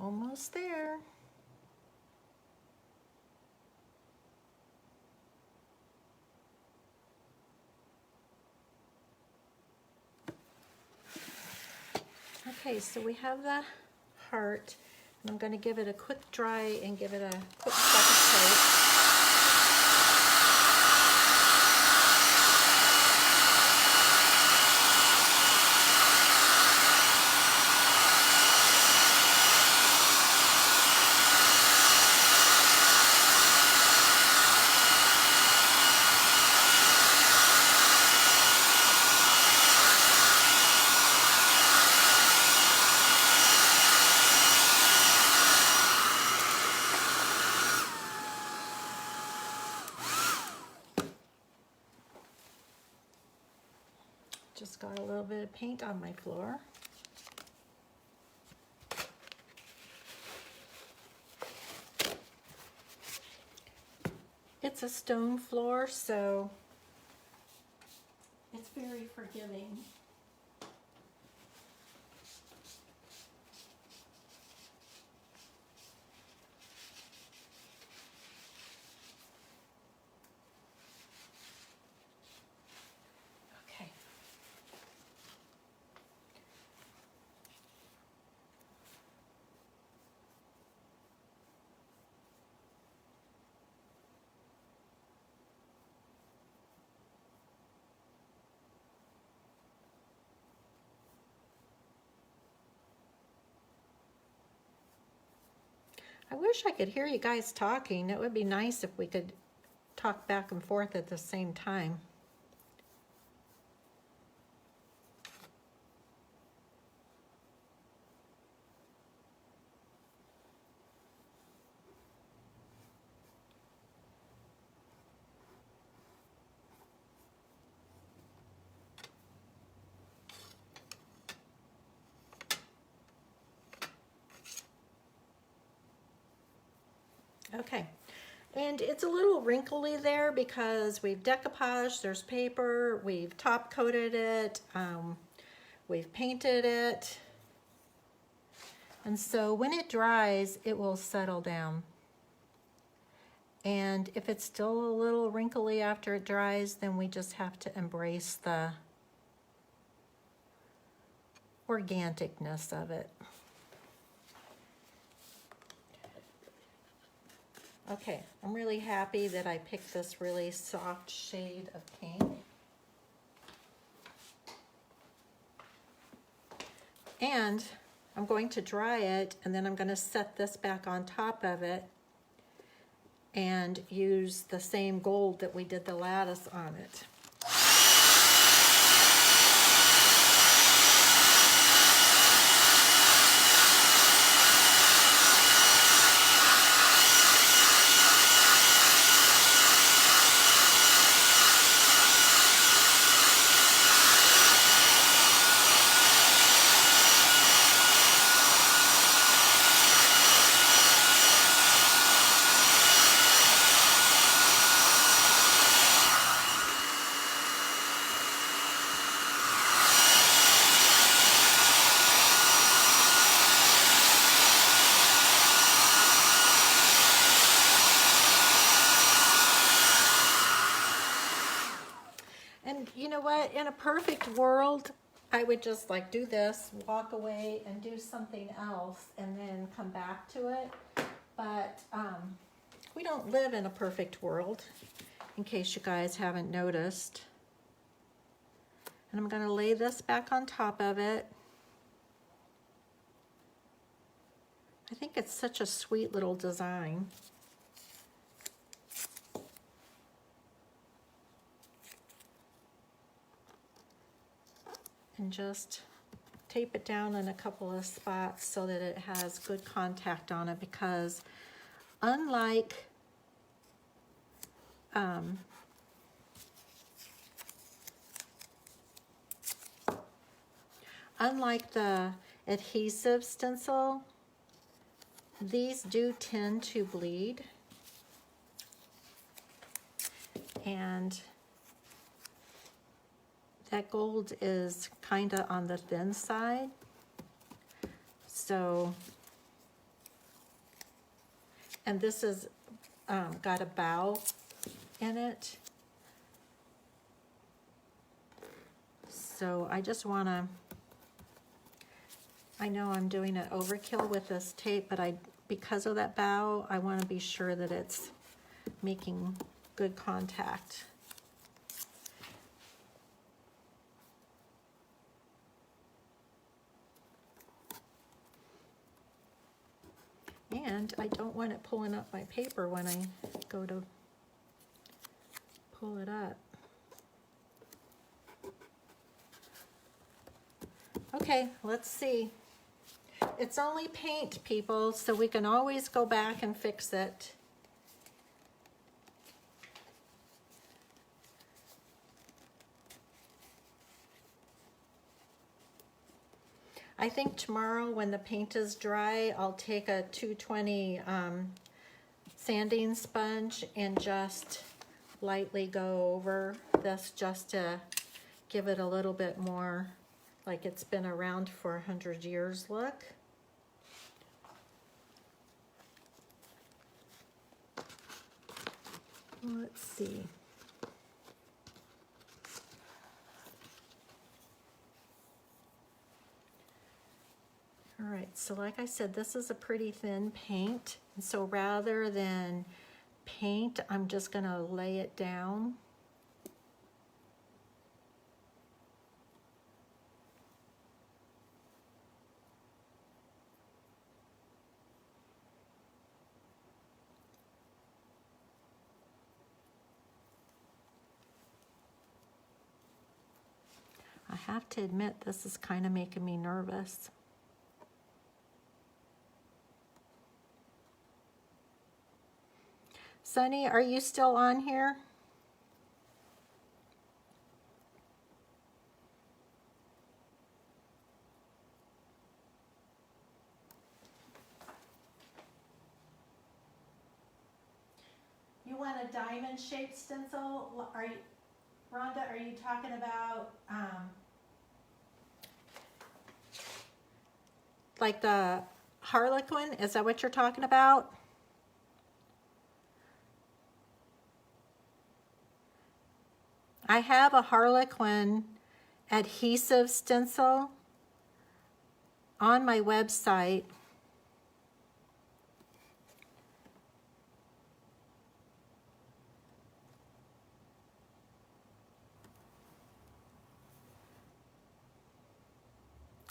Almost there. Okay, so we have the heart, and I'm going to give it a quick dry and give it a quick second coat. Just got a little bit of paint on my floor. It's a stone floor, so it's very forgiving. Okay. I wish I could hear you guys talking. It would be nice if we could talk back and forth at the same time. Okay, and it's a little wrinkly there because we've decoupaged, there's paper, we've top coated it, we've painted it. And so when it dries, it will settle down. And if it's still a little wrinkly after it dries, then we just have to embrace the organicness of it. Okay, I'm really happy that I picked this really soft shade of pink. And I'm going to dry it, and then I'm going to set this back on top of it and use the same gold that we did the lattice on it. You know what, in a perfect world, I would just like do this, walk away and do something else and then come back to it. But we don't live in a perfect world, in case you guys haven't noticed. And I'm gonna lay this back on top of it. I think it's such a sweet little design. And just tape it down in a couple of spots so that it has good contact on it, because unlike the adhesive stencil, these do tend to bleed, and that gold is kind of on the thin side. So, and this is got a bow in it. So I just want to, I know I'm doing an overkill with this tape, but because of that bow, I want to be sure that it's making good contact. And I don't want it pulling up my paper when I go to pull it up. Okay, let's see. It's only paint, people, so we can always go back and fix it. I think tomorrow when the paint is dry, I'll take a 220 sanding sponge and just lightly go over this just to give it a little bit more like it's been around for 100 years look. Let's see. All right, so like I said, this is a pretty thin paint. And so rather than paint, I'm just gonna lay it down. I have to admit, this is kind of making me nervous. Sunny, are you still on here? You want a diamond-shaped stencil? Are you, Rhonda, are you talking about like the Harlequin? Is that what you're talking about? I have a Harlequin adhesive stencil on my website.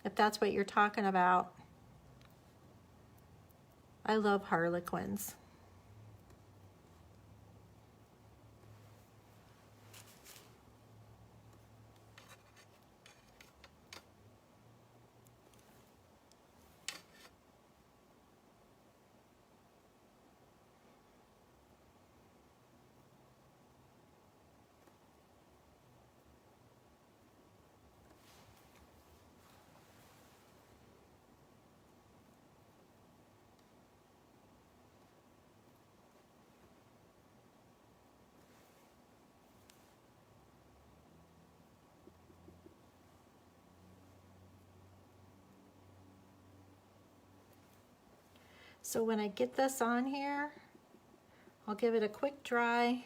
If that's what you're talking about. I love Harlequins. So when I get this on here, I'll give it a quick dry,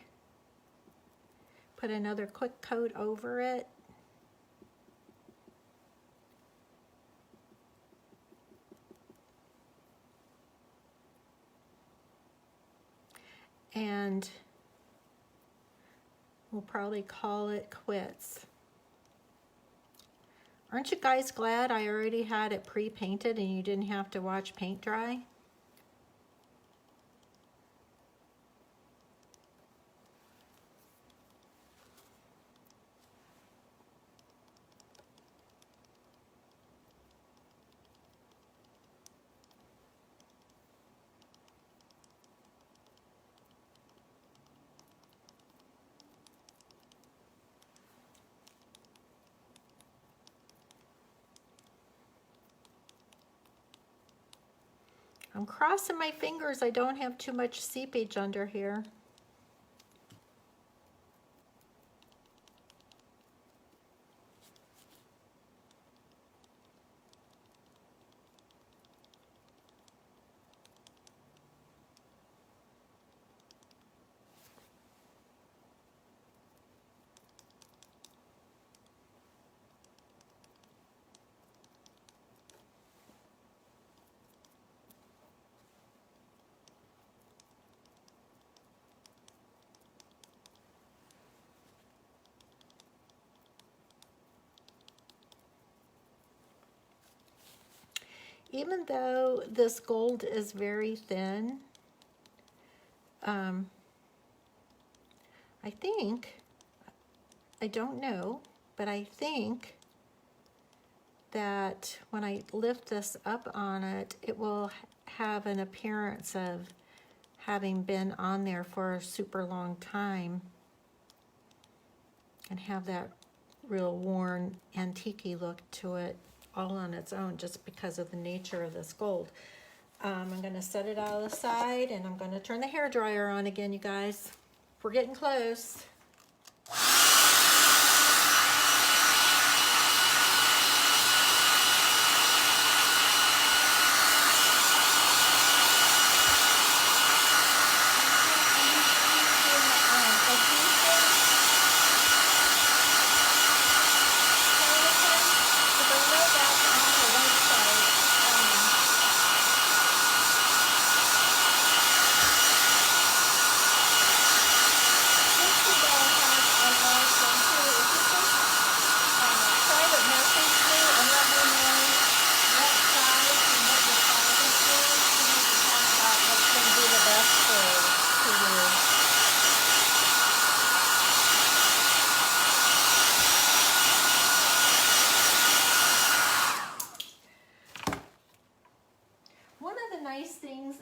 put another quick coat over it. And we'll probably call it quits. Aren't you guys glad I already had it pre-painted and you didn't have to watch paint dry? I'm crossing my fingers I don't have too much seepage under here. Even though this gold is very thin, I think, I don't know, but I think that when I lift this up on it, it will have an appearance of having been on there for a super long time and have that real worn, antique-y look to it. all on its own just because of the nature of this gold. I'm going to set it out of the side, and I'm going to turn the hairdryer on again, you guys. We're getting close.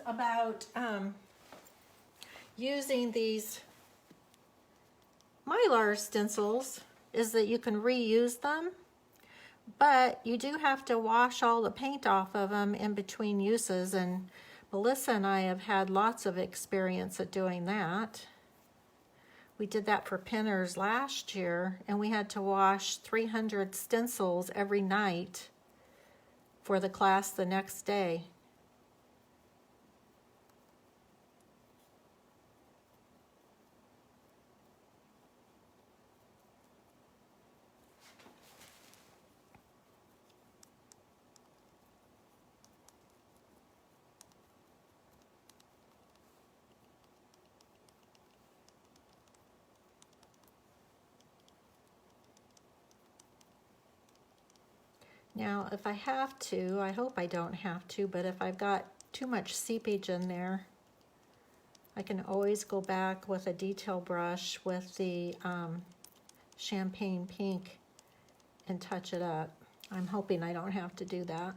About using these Mylar stencils is that you can reuse them, but you do have to wash all the paint off of them in between uses, and Melissa and I have had lots of experience at doing that. We did that for pinners last year, and we had to wash 300 stencils every night for the class the next day. Now, if I have to, I hope I don't have to, but if I've got too much seepage in there, I can always go back with a detail brush with the champagne pink and touch it up. I'm hoping I don't have to do that.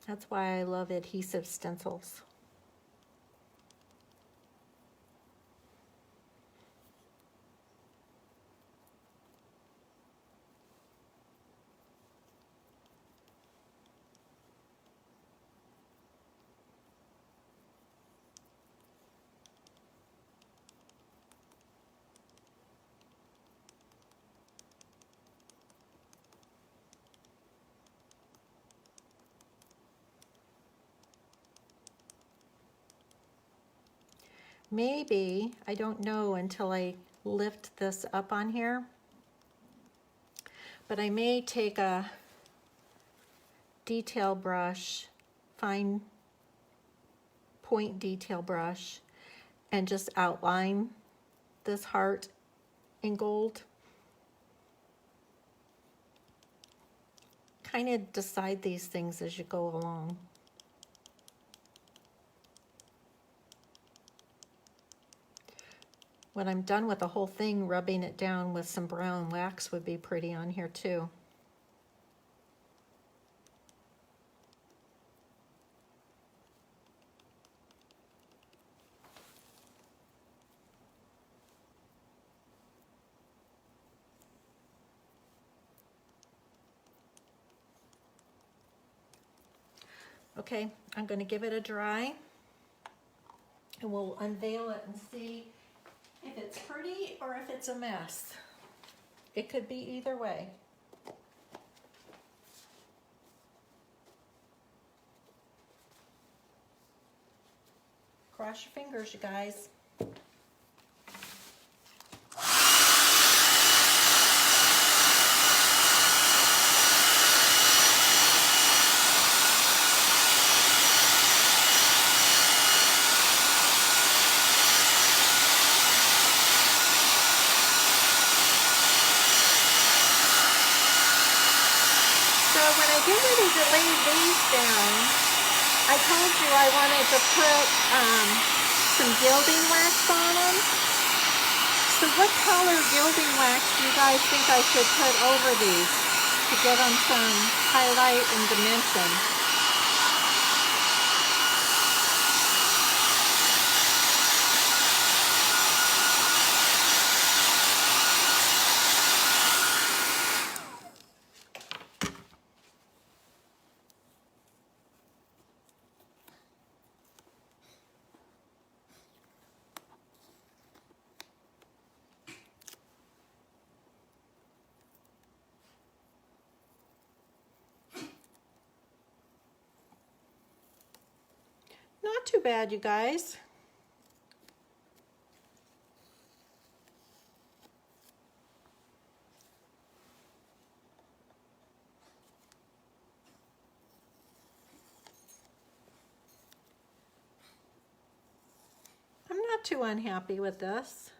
That's why I love adhesive stencils. Maybe, I don't know until I lift this up on here, but I may take a detail brush, fine point detail brush, and just outline this heart in gold. Kind of decide these things as you go along. When I'm done with the whole thing, rubbing it down with some brown wax would be pretty on here too. Okay, I'm going to give it a dry, and we'll unveil it and see if it's pretty or if it's a mess. It could be either way. Cross your fingers, you guys. Get ready to lay these down. I told you I wanted to put some gilding wax on them. So what color gilding wax do you guys think I should put over these to give them some highlight and dimension? not too bad, you guys. I'm not too unhappy with this.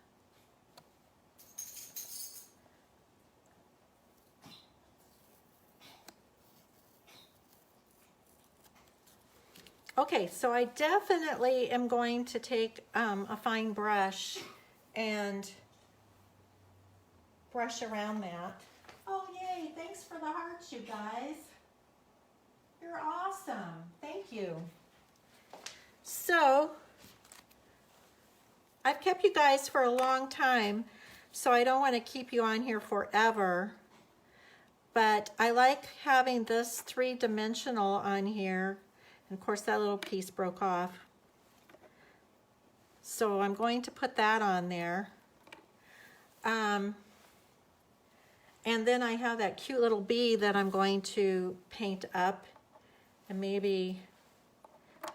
Okay, so I definitely am going to take a fine brush and brush around that. Oh, yay, thanks for the hearts, you guys. You're awesome, thank you. So, I've kept you guys for a long time, so I don't want to keep you on here forever. But I like having this three-dimensional on here. And of course, that little piece broke off. So I'm going to put that on there. And then I have that cute little bee that I'm going to paint up and maybe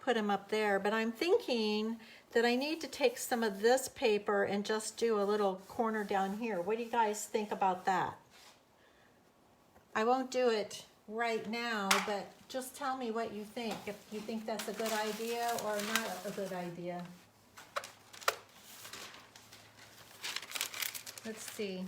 put him up there. But I'm thinking that I need to take some of this paper and just do a little corner down here. What do you guys think about that? I won't do it right now, but just tell me what you think. If you think that's a good idea or not a good idea. Let's see.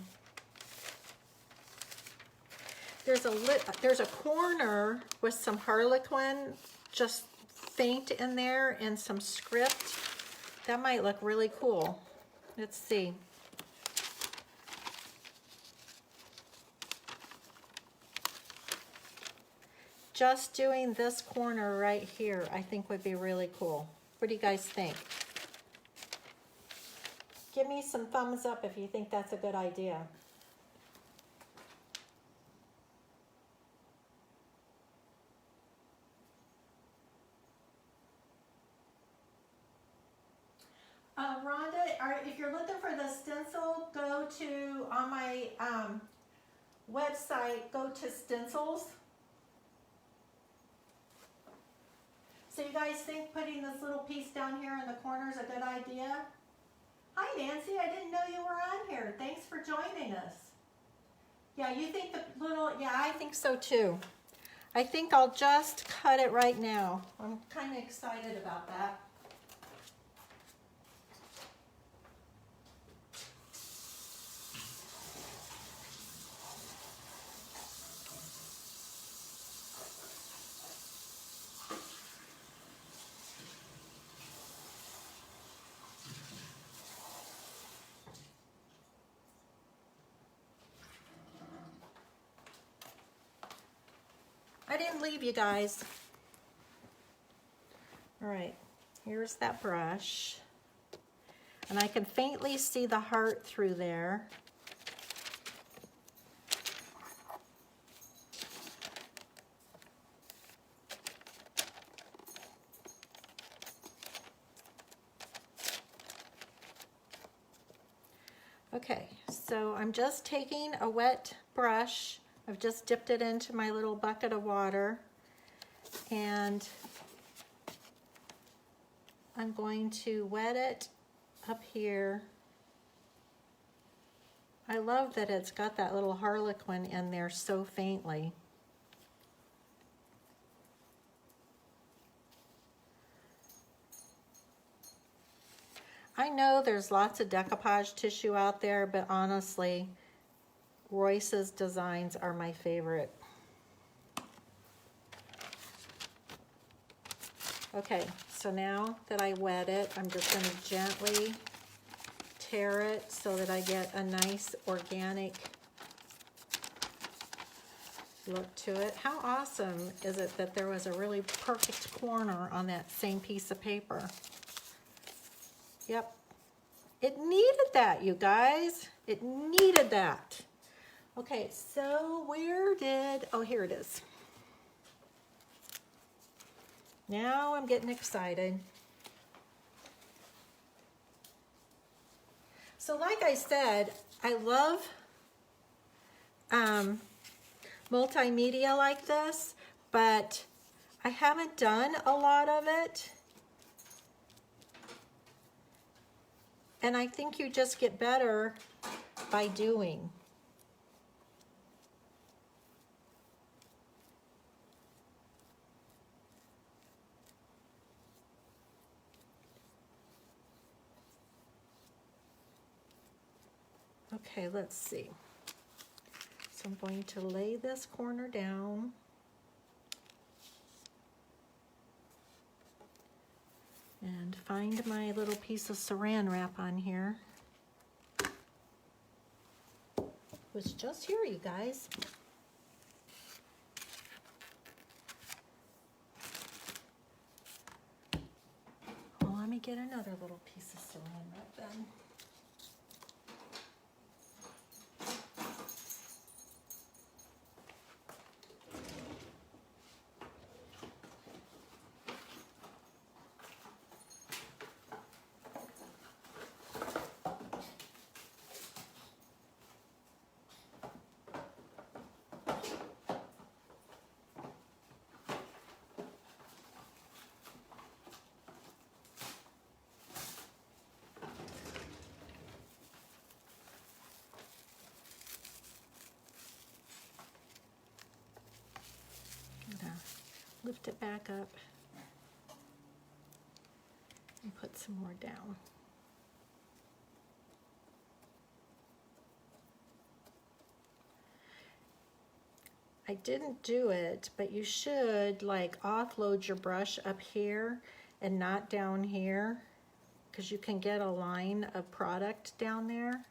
There's a corner with some Harlequin just faint in there and some script. That might look really cool. Let's see. Just doing this corner right here, I think would be really cool. What do you guys think? Give me some thumbs up if you think that's a good idea. Rhonda, if you're looking for the stencil, go to, on my website, go to stencils. So you guys think putting this little piece down here in the corner is a good idea? Hi Nancy, I didn't know you were on here. Thanks for joining us. Yeah, you think the little, yeah, I think so too. I think I'll just cut it right now. I'm kind of excited about that. I didn't leave you guys. All right, here's that brush. And I can faintly see the heart through there. Okay, so I'm just taking a wet brush. I've just dipped it into my little bucket of water, and I'm going to wet it up here. I love that it's got that little Harlequin in there so faintly. I know there's lots of decoupage tissue out there, but honestly, Royce's designs are my favorite. Okay, so now that I wet it, I'm just going to gently tear it so that I get a nice organic look to it. How awesome is it that there was a really perfect corner on that same piece of paper? Yep. It needed that, you guys. It needed that. Okay, so where did, oh, here it is. Now I'm getting excited. So like I said, I love multimedia like this, but I haven't done a lot of it. And I think you just get better by doing. Okay, let's see. So I'm going to lay this corner down. And find my little piece of saran wrap on here. It was just here, you guys. Well, let me get another little piece of saran wrap then. Lift it back up and put some more down. I didn't do it, but you should like offload your brush up here and not down here, because you can get a line of product down there.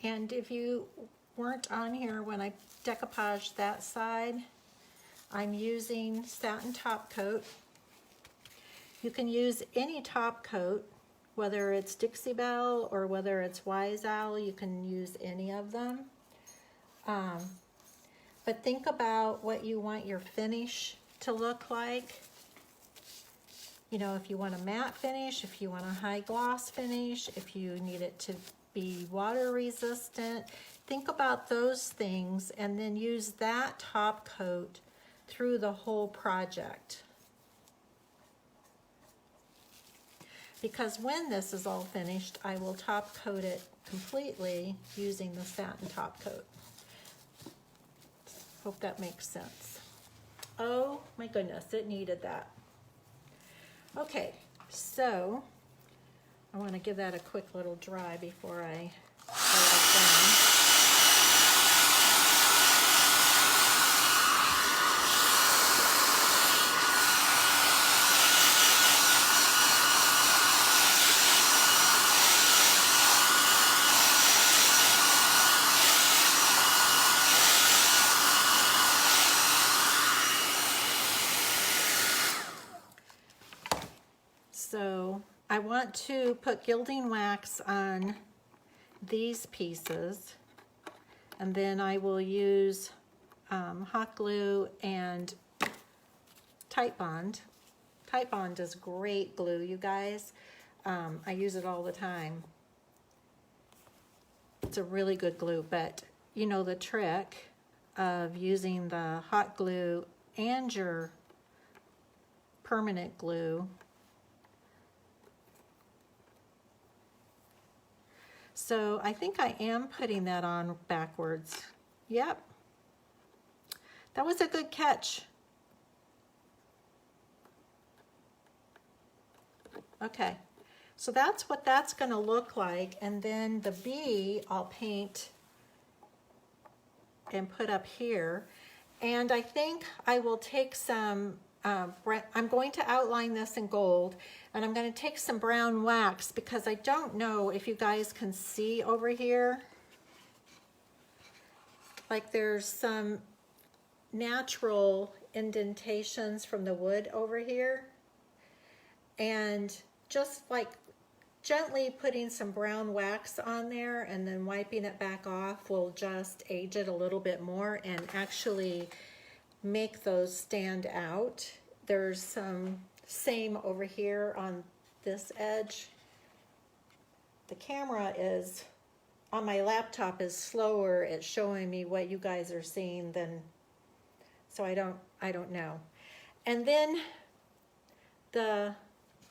And if you weren't on here when I decoupaged that side, I'm using satin top coat. You can use any top coat, whether it's Dixie Belle or whether it's Wise Owl, you can use any of them. But think about what you want your finish to look like. You know, if you want a matte finish, if you want a high gloss finish, if you need it to be water resistant, think about those things and then use that top coat through the whole project. Because when this is all finished, I will top coat it completely using the satin top coat. Hope that makes sense. Oh my goodness, it needed that. Okay, so I want to give that a quick little dry before I set it down. So I want to put gilding wax on these pieces, and then I will use hot glue and Titebond. Titebond is great glue, you guys. I use it all the time. It's a really good glue, but you know the trick of using the hot glue and your permanent glue. So I think I am putting that on backwards. Yep. That was a good catch. Okay, so that's what that's going to look like. And then the bee I'll paint and put up here. And I think I will take some, I'm going to outline this in gold, and I'm going to take some brown wax because I don't know if you guys can see over here. Like there's some natural indentations from the wood over here. and just like gently putting some brown wax on there and then wiping it back off will just age it a little bit more and actually make those stand out. There's some same over here on this edge. The camera is on my laptop is slower at showing me what you guys are seeing than, so I don't know. And then I'm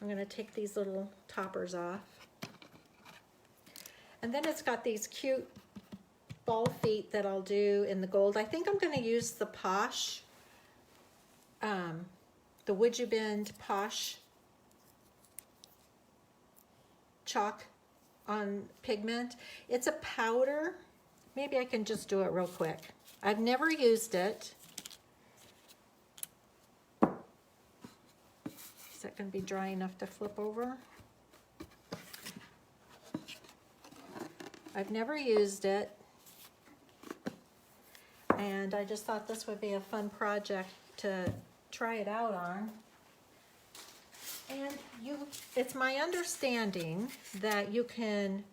going to take these little toppers off. And then it's got these cute ball feet that I'll do in the gold. I think I'm going to use the Posh, the Would You Bend Posh chalk on pigment. It's a powder. Maybe I can just do it real quick. I've never used it. Is that going to be dry enough to flip over? I've never used it, and I just thought this would be a fun project to try it out on. And it's my understanding that you can,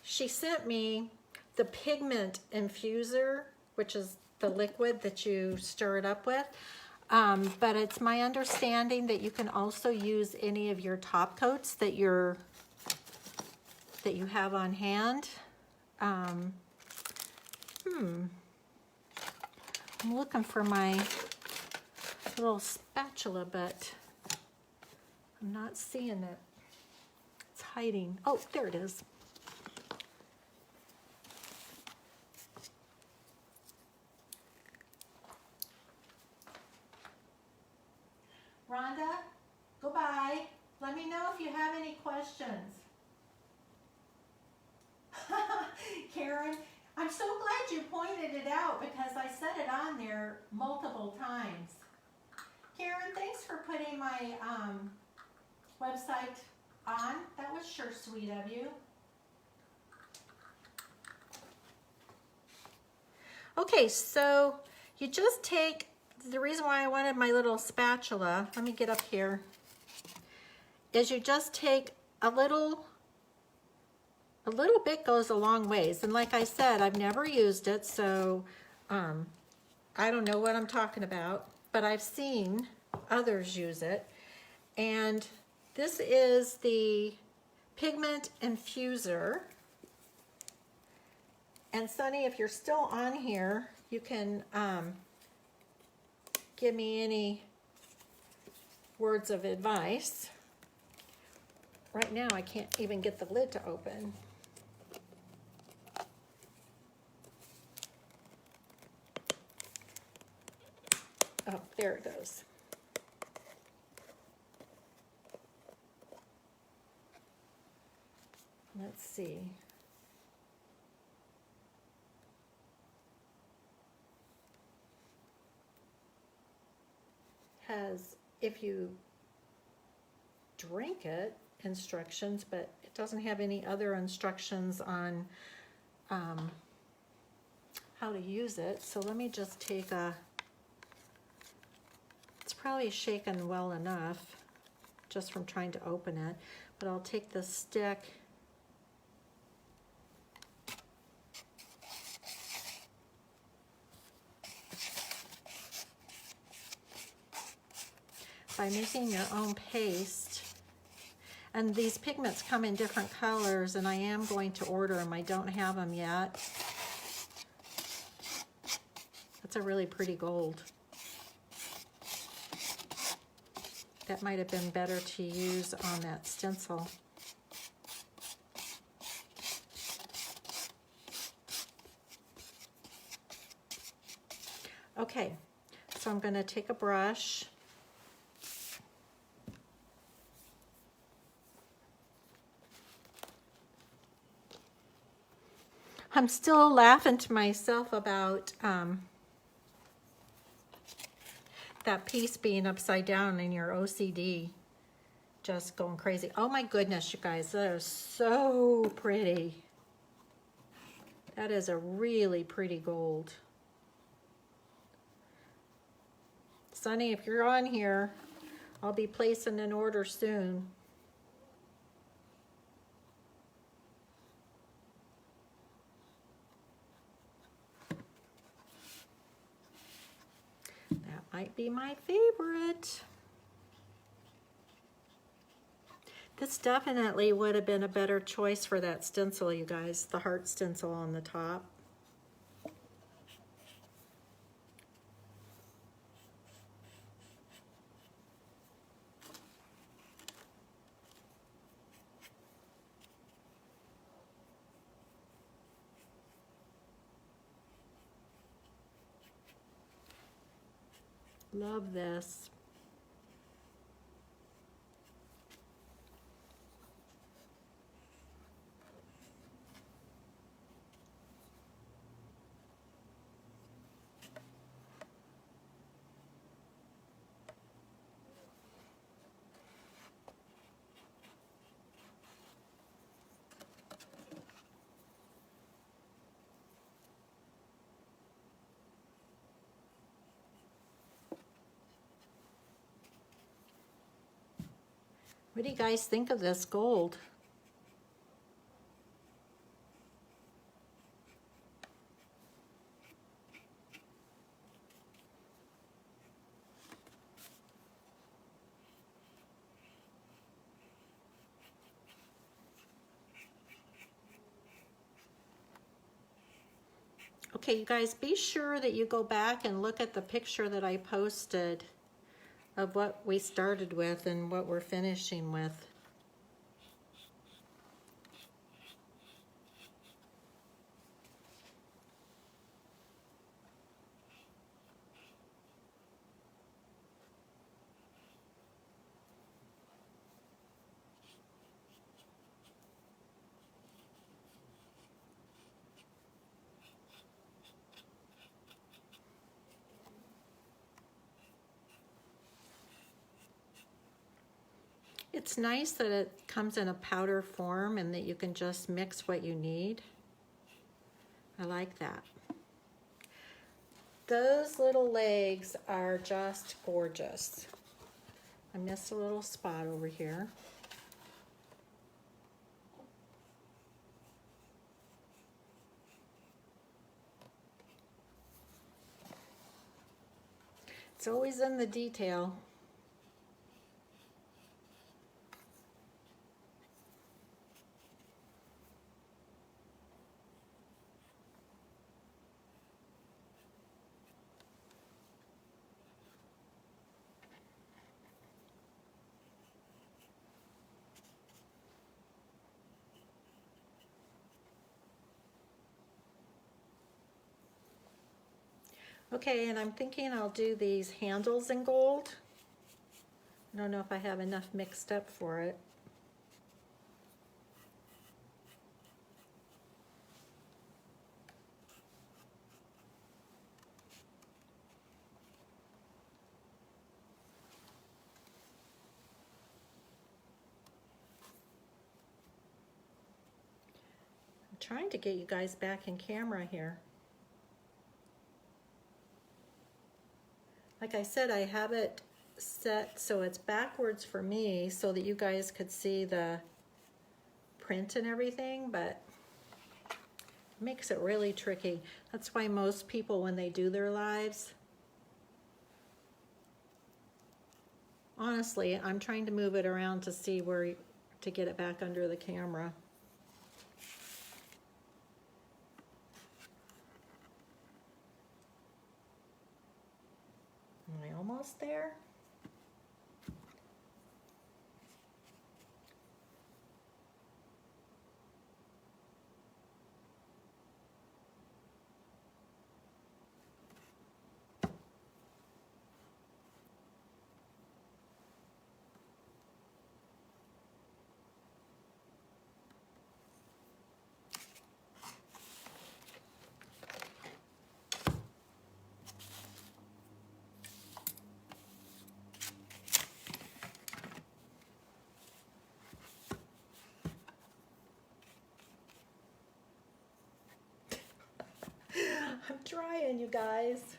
she sent me the Pigment Infuser, which is the liquid that you stir it up with. But it's my understanding that you can also use any of your top coats that you have on hand. I'm looking for my little spatula, but I'm not seeing it. It's hiding. Oh, there it is. Rhonda, goodbye. Let me know if you have any questions. Karen, I'm so glad you pointed it out because I said it on there multiple times. Karen, thanks for putting my website on. That was sure sweet of you. Okay, so you just take, the reason why I wanted my little spatula, let me get up here, is you just take a little bit goes a long ways. And like I said, I've never used it, so I don't know what I'm talking about, but I've seen others use it. And this is the Pigment Infuser. And Sunny, if you're still on here, you can give me any words of advice. Right now, I can't even get the lid to open. Oh, there it goes. Let's see. Has, if you drink it, instructions, but it doesn't have any other instructions on how to use it. So let me just take a, it's probably shaken well enough just from trying to open it, but I'll take the stick by making your own paste. And these pigments come in different colors, and I am going to order them. I don't have them yet. That's a really pretty gold. That might have been better to use on that stencil. Okay, so I'm going to take a brush. I'm still laughing to myself about that piece being upside down in your OCD, just going crazy. Oh my goodness, you guys, that is so pretty. That is a really pretty gold. Sunny, if you're on here, I'll be placing an order soon. That might be my favorite. This definitely would have been a better choice for that stencil, you guys, the heart stencil on the top. Love this. What do you guys think of this gold? Okay, you guys, be sure that you go back and look at the picture that I posted of what we started with and what we're finishing with. It's nice that it comes in a powder form and that you can just mix what you need. I like that. Those little legs are just gorgeous. I missed a little spot over here. It's always in the detail. Okay, and I'm thinking I'll do these handles in gold. I don't know if I have enough mixed up for it. I'm trying to get you guys back in camera here. Like I said, I have it set so it's backwards for me so that you guys could see the print and everything, but it makes it really tricky. That's why most people, when they do their lives, honestly, I'm trying to move it around to see where to get it back under the camera. Am I almost there? I'm trying, you guys.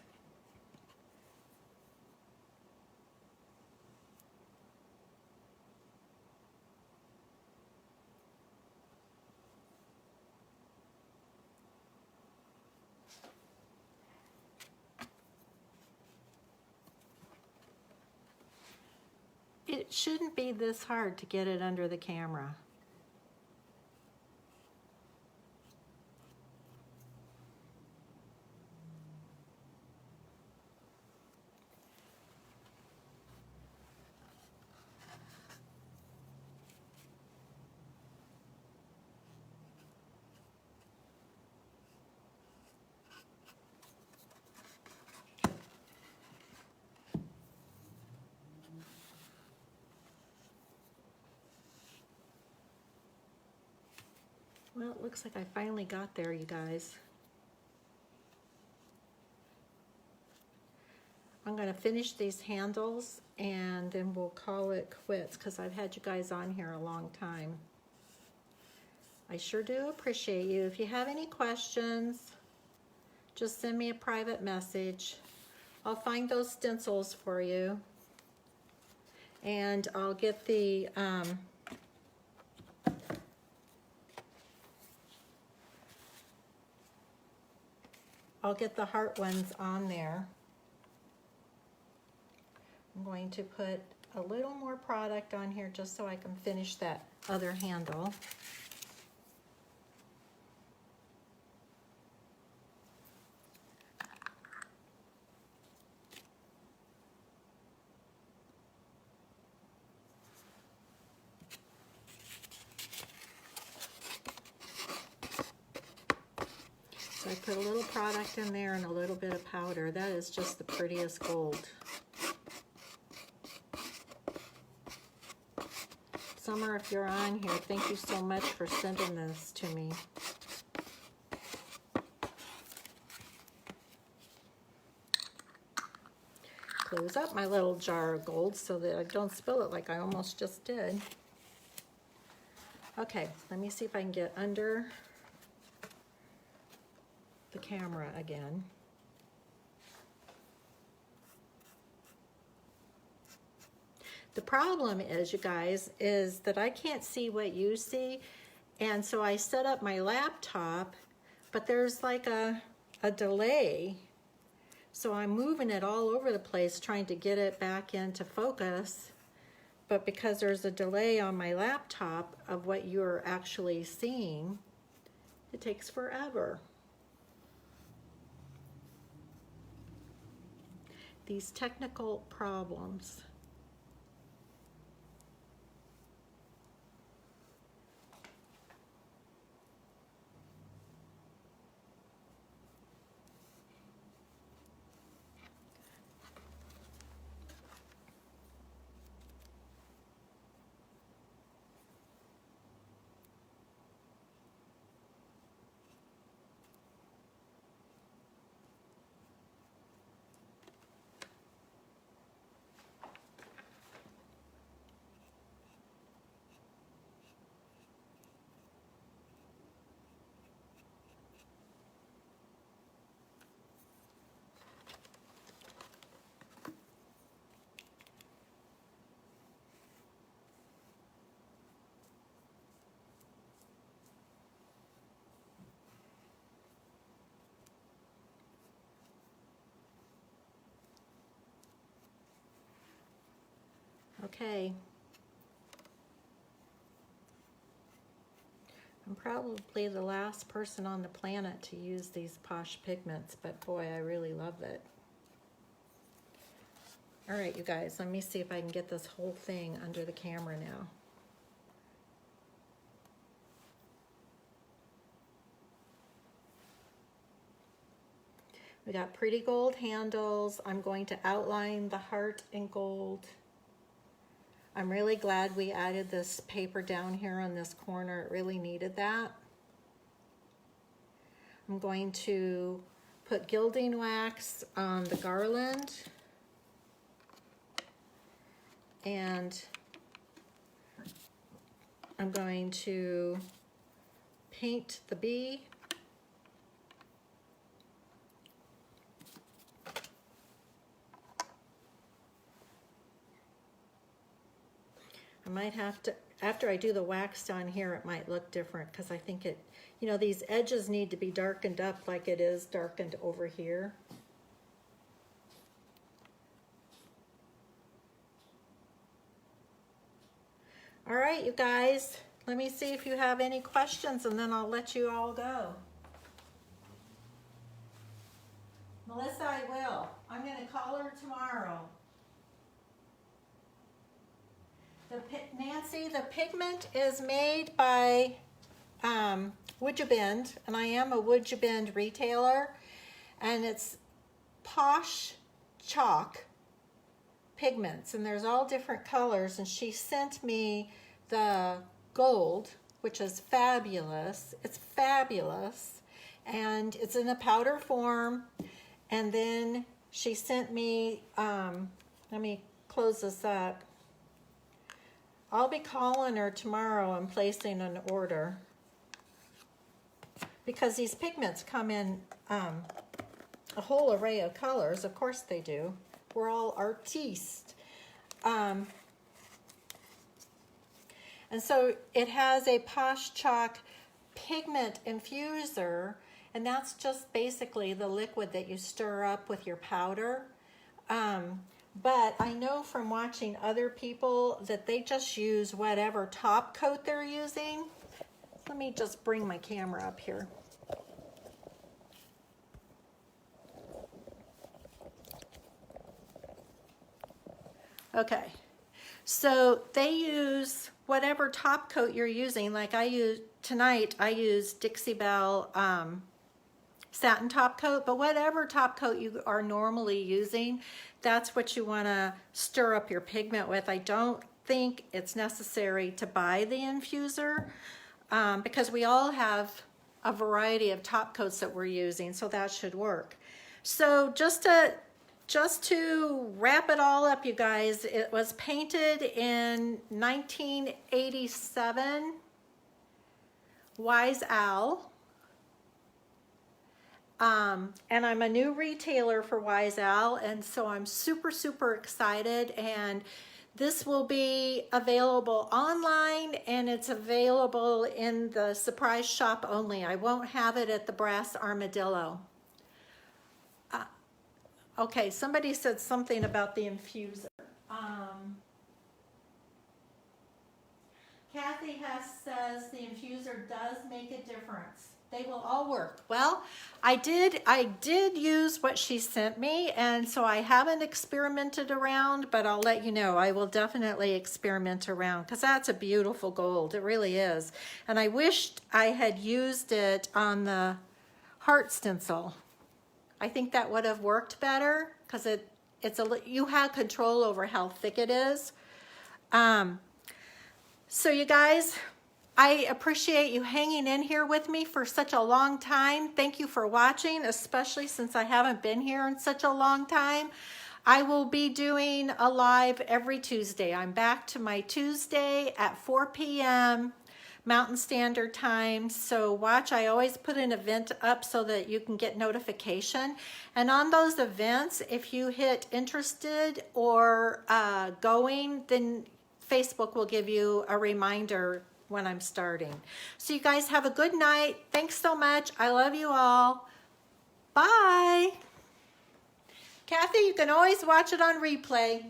shouldn't be this hard to get it under the camera. Well, it looks like I finally got there, you guys. I'm going to finish these handles and then we'll call it quits because I've had you guys on here a long time. I sure do appreciate you. If you have any questions, just send me a private message. I'll find those stencils for you. And I'll get the heart ones on there. I'm going to put a little more product on here just so I can finish that other handle. So I put a little product in there and a little bit of powder. That is just the prettiest gold. Summer, if you're on here, thank you so much for sending this to me. Close up my little jar of gold so that I don't spill it like I almost just did. Okay, let me see if I can get under the camera again. The problem is, you guys, is that I can't see what you see, and so I set up my laptop, but there's like a delay, so I'm moving it all over the place trying to get it back into focus, but because there's a delay on my laptop of what you're actually seeing, it takes forever. These technical problems. Okay. I'm probably the last person on the planet to use these Posh pigments, but boy, I really love it. All right, you guys, let me see if I can get this whole thing under the camera now. We got pretty gold handles. I'm going to outline the heart in gold. I'm really glad we added this paper down here on this corner. It really needed that. I'm going to put gilding wax on the garland. And I'm going to paint the bee. I might have to, after I do the wax down here, it might look different because I think it, you know, these edges need to be darkened up like it is darkened over here. All right, you guys, let me see if you have any questions and then I'll let you all go. Melissa, I will. I'm going to call her tomorrow. Nancy, the pigment is made by Would You Bend, and I am a Would You Bend retailer, and it's Posh chalk pigments, and there's all different colors, and she sent me the gold, which is fabulous. It's fabulous, and it's in a powder form. And then she sent me, let me close this up. I'll be calling her tomorrow and placing an order, because these pigments come in a whole array of colors. Of course they do. We're all artistes. And so it has a Posh Chalk Pigment Infuser, and that's just basically the liquid that you stir up with your powder. But I know from watching other people that they just use whatever top coat they're using. Let me just bring my camera up here. Okay, so they use whatever top coat you're using. Like I use Dixie Belle satin top coat, but whatever top coat you are normally using, that's what you want to stir up your pigment with. I don't think it's necessary to buy the infuser because we all have a variety of top coats that we're using, so that should work. So just to wrap it all up, you guys, it was painted in 1987, Wise Owl. And I'm a new retailer for Wise Owl, and so I'm super, super excited. And this will be available online, and it's available in the surprise shop only. I won't have it at the Brass Armadillo. Okay, somebody said something about the infuser. Kathy Hess says the infuser does make a difference. They will all work. Well, I did use what she sent me, and so I haven't experimented around, but I'll let you know. I will definitely experiment around, because that's a beautiful gold. It really is. And I wished I had used it on the heart stencil. I think that would have worked better, because you have control over how thick it is. So you guys, I appreciate you hanging in here with me for such a long time. Thank you for watching, especially since I haven't been here in such a long time. I will be doing a live every Tuesday. I'm back to my Tuesday at 4 p.m. Mountain Standard Time. So watch, I always put an event up so that you can get notification. And on those events, if you hit interested or going, then Facebook will give you a reminder when I'm starting. So you guys have a good night. Thanks so much. I love you all. Bye. Kathy, you can always watch it on replay.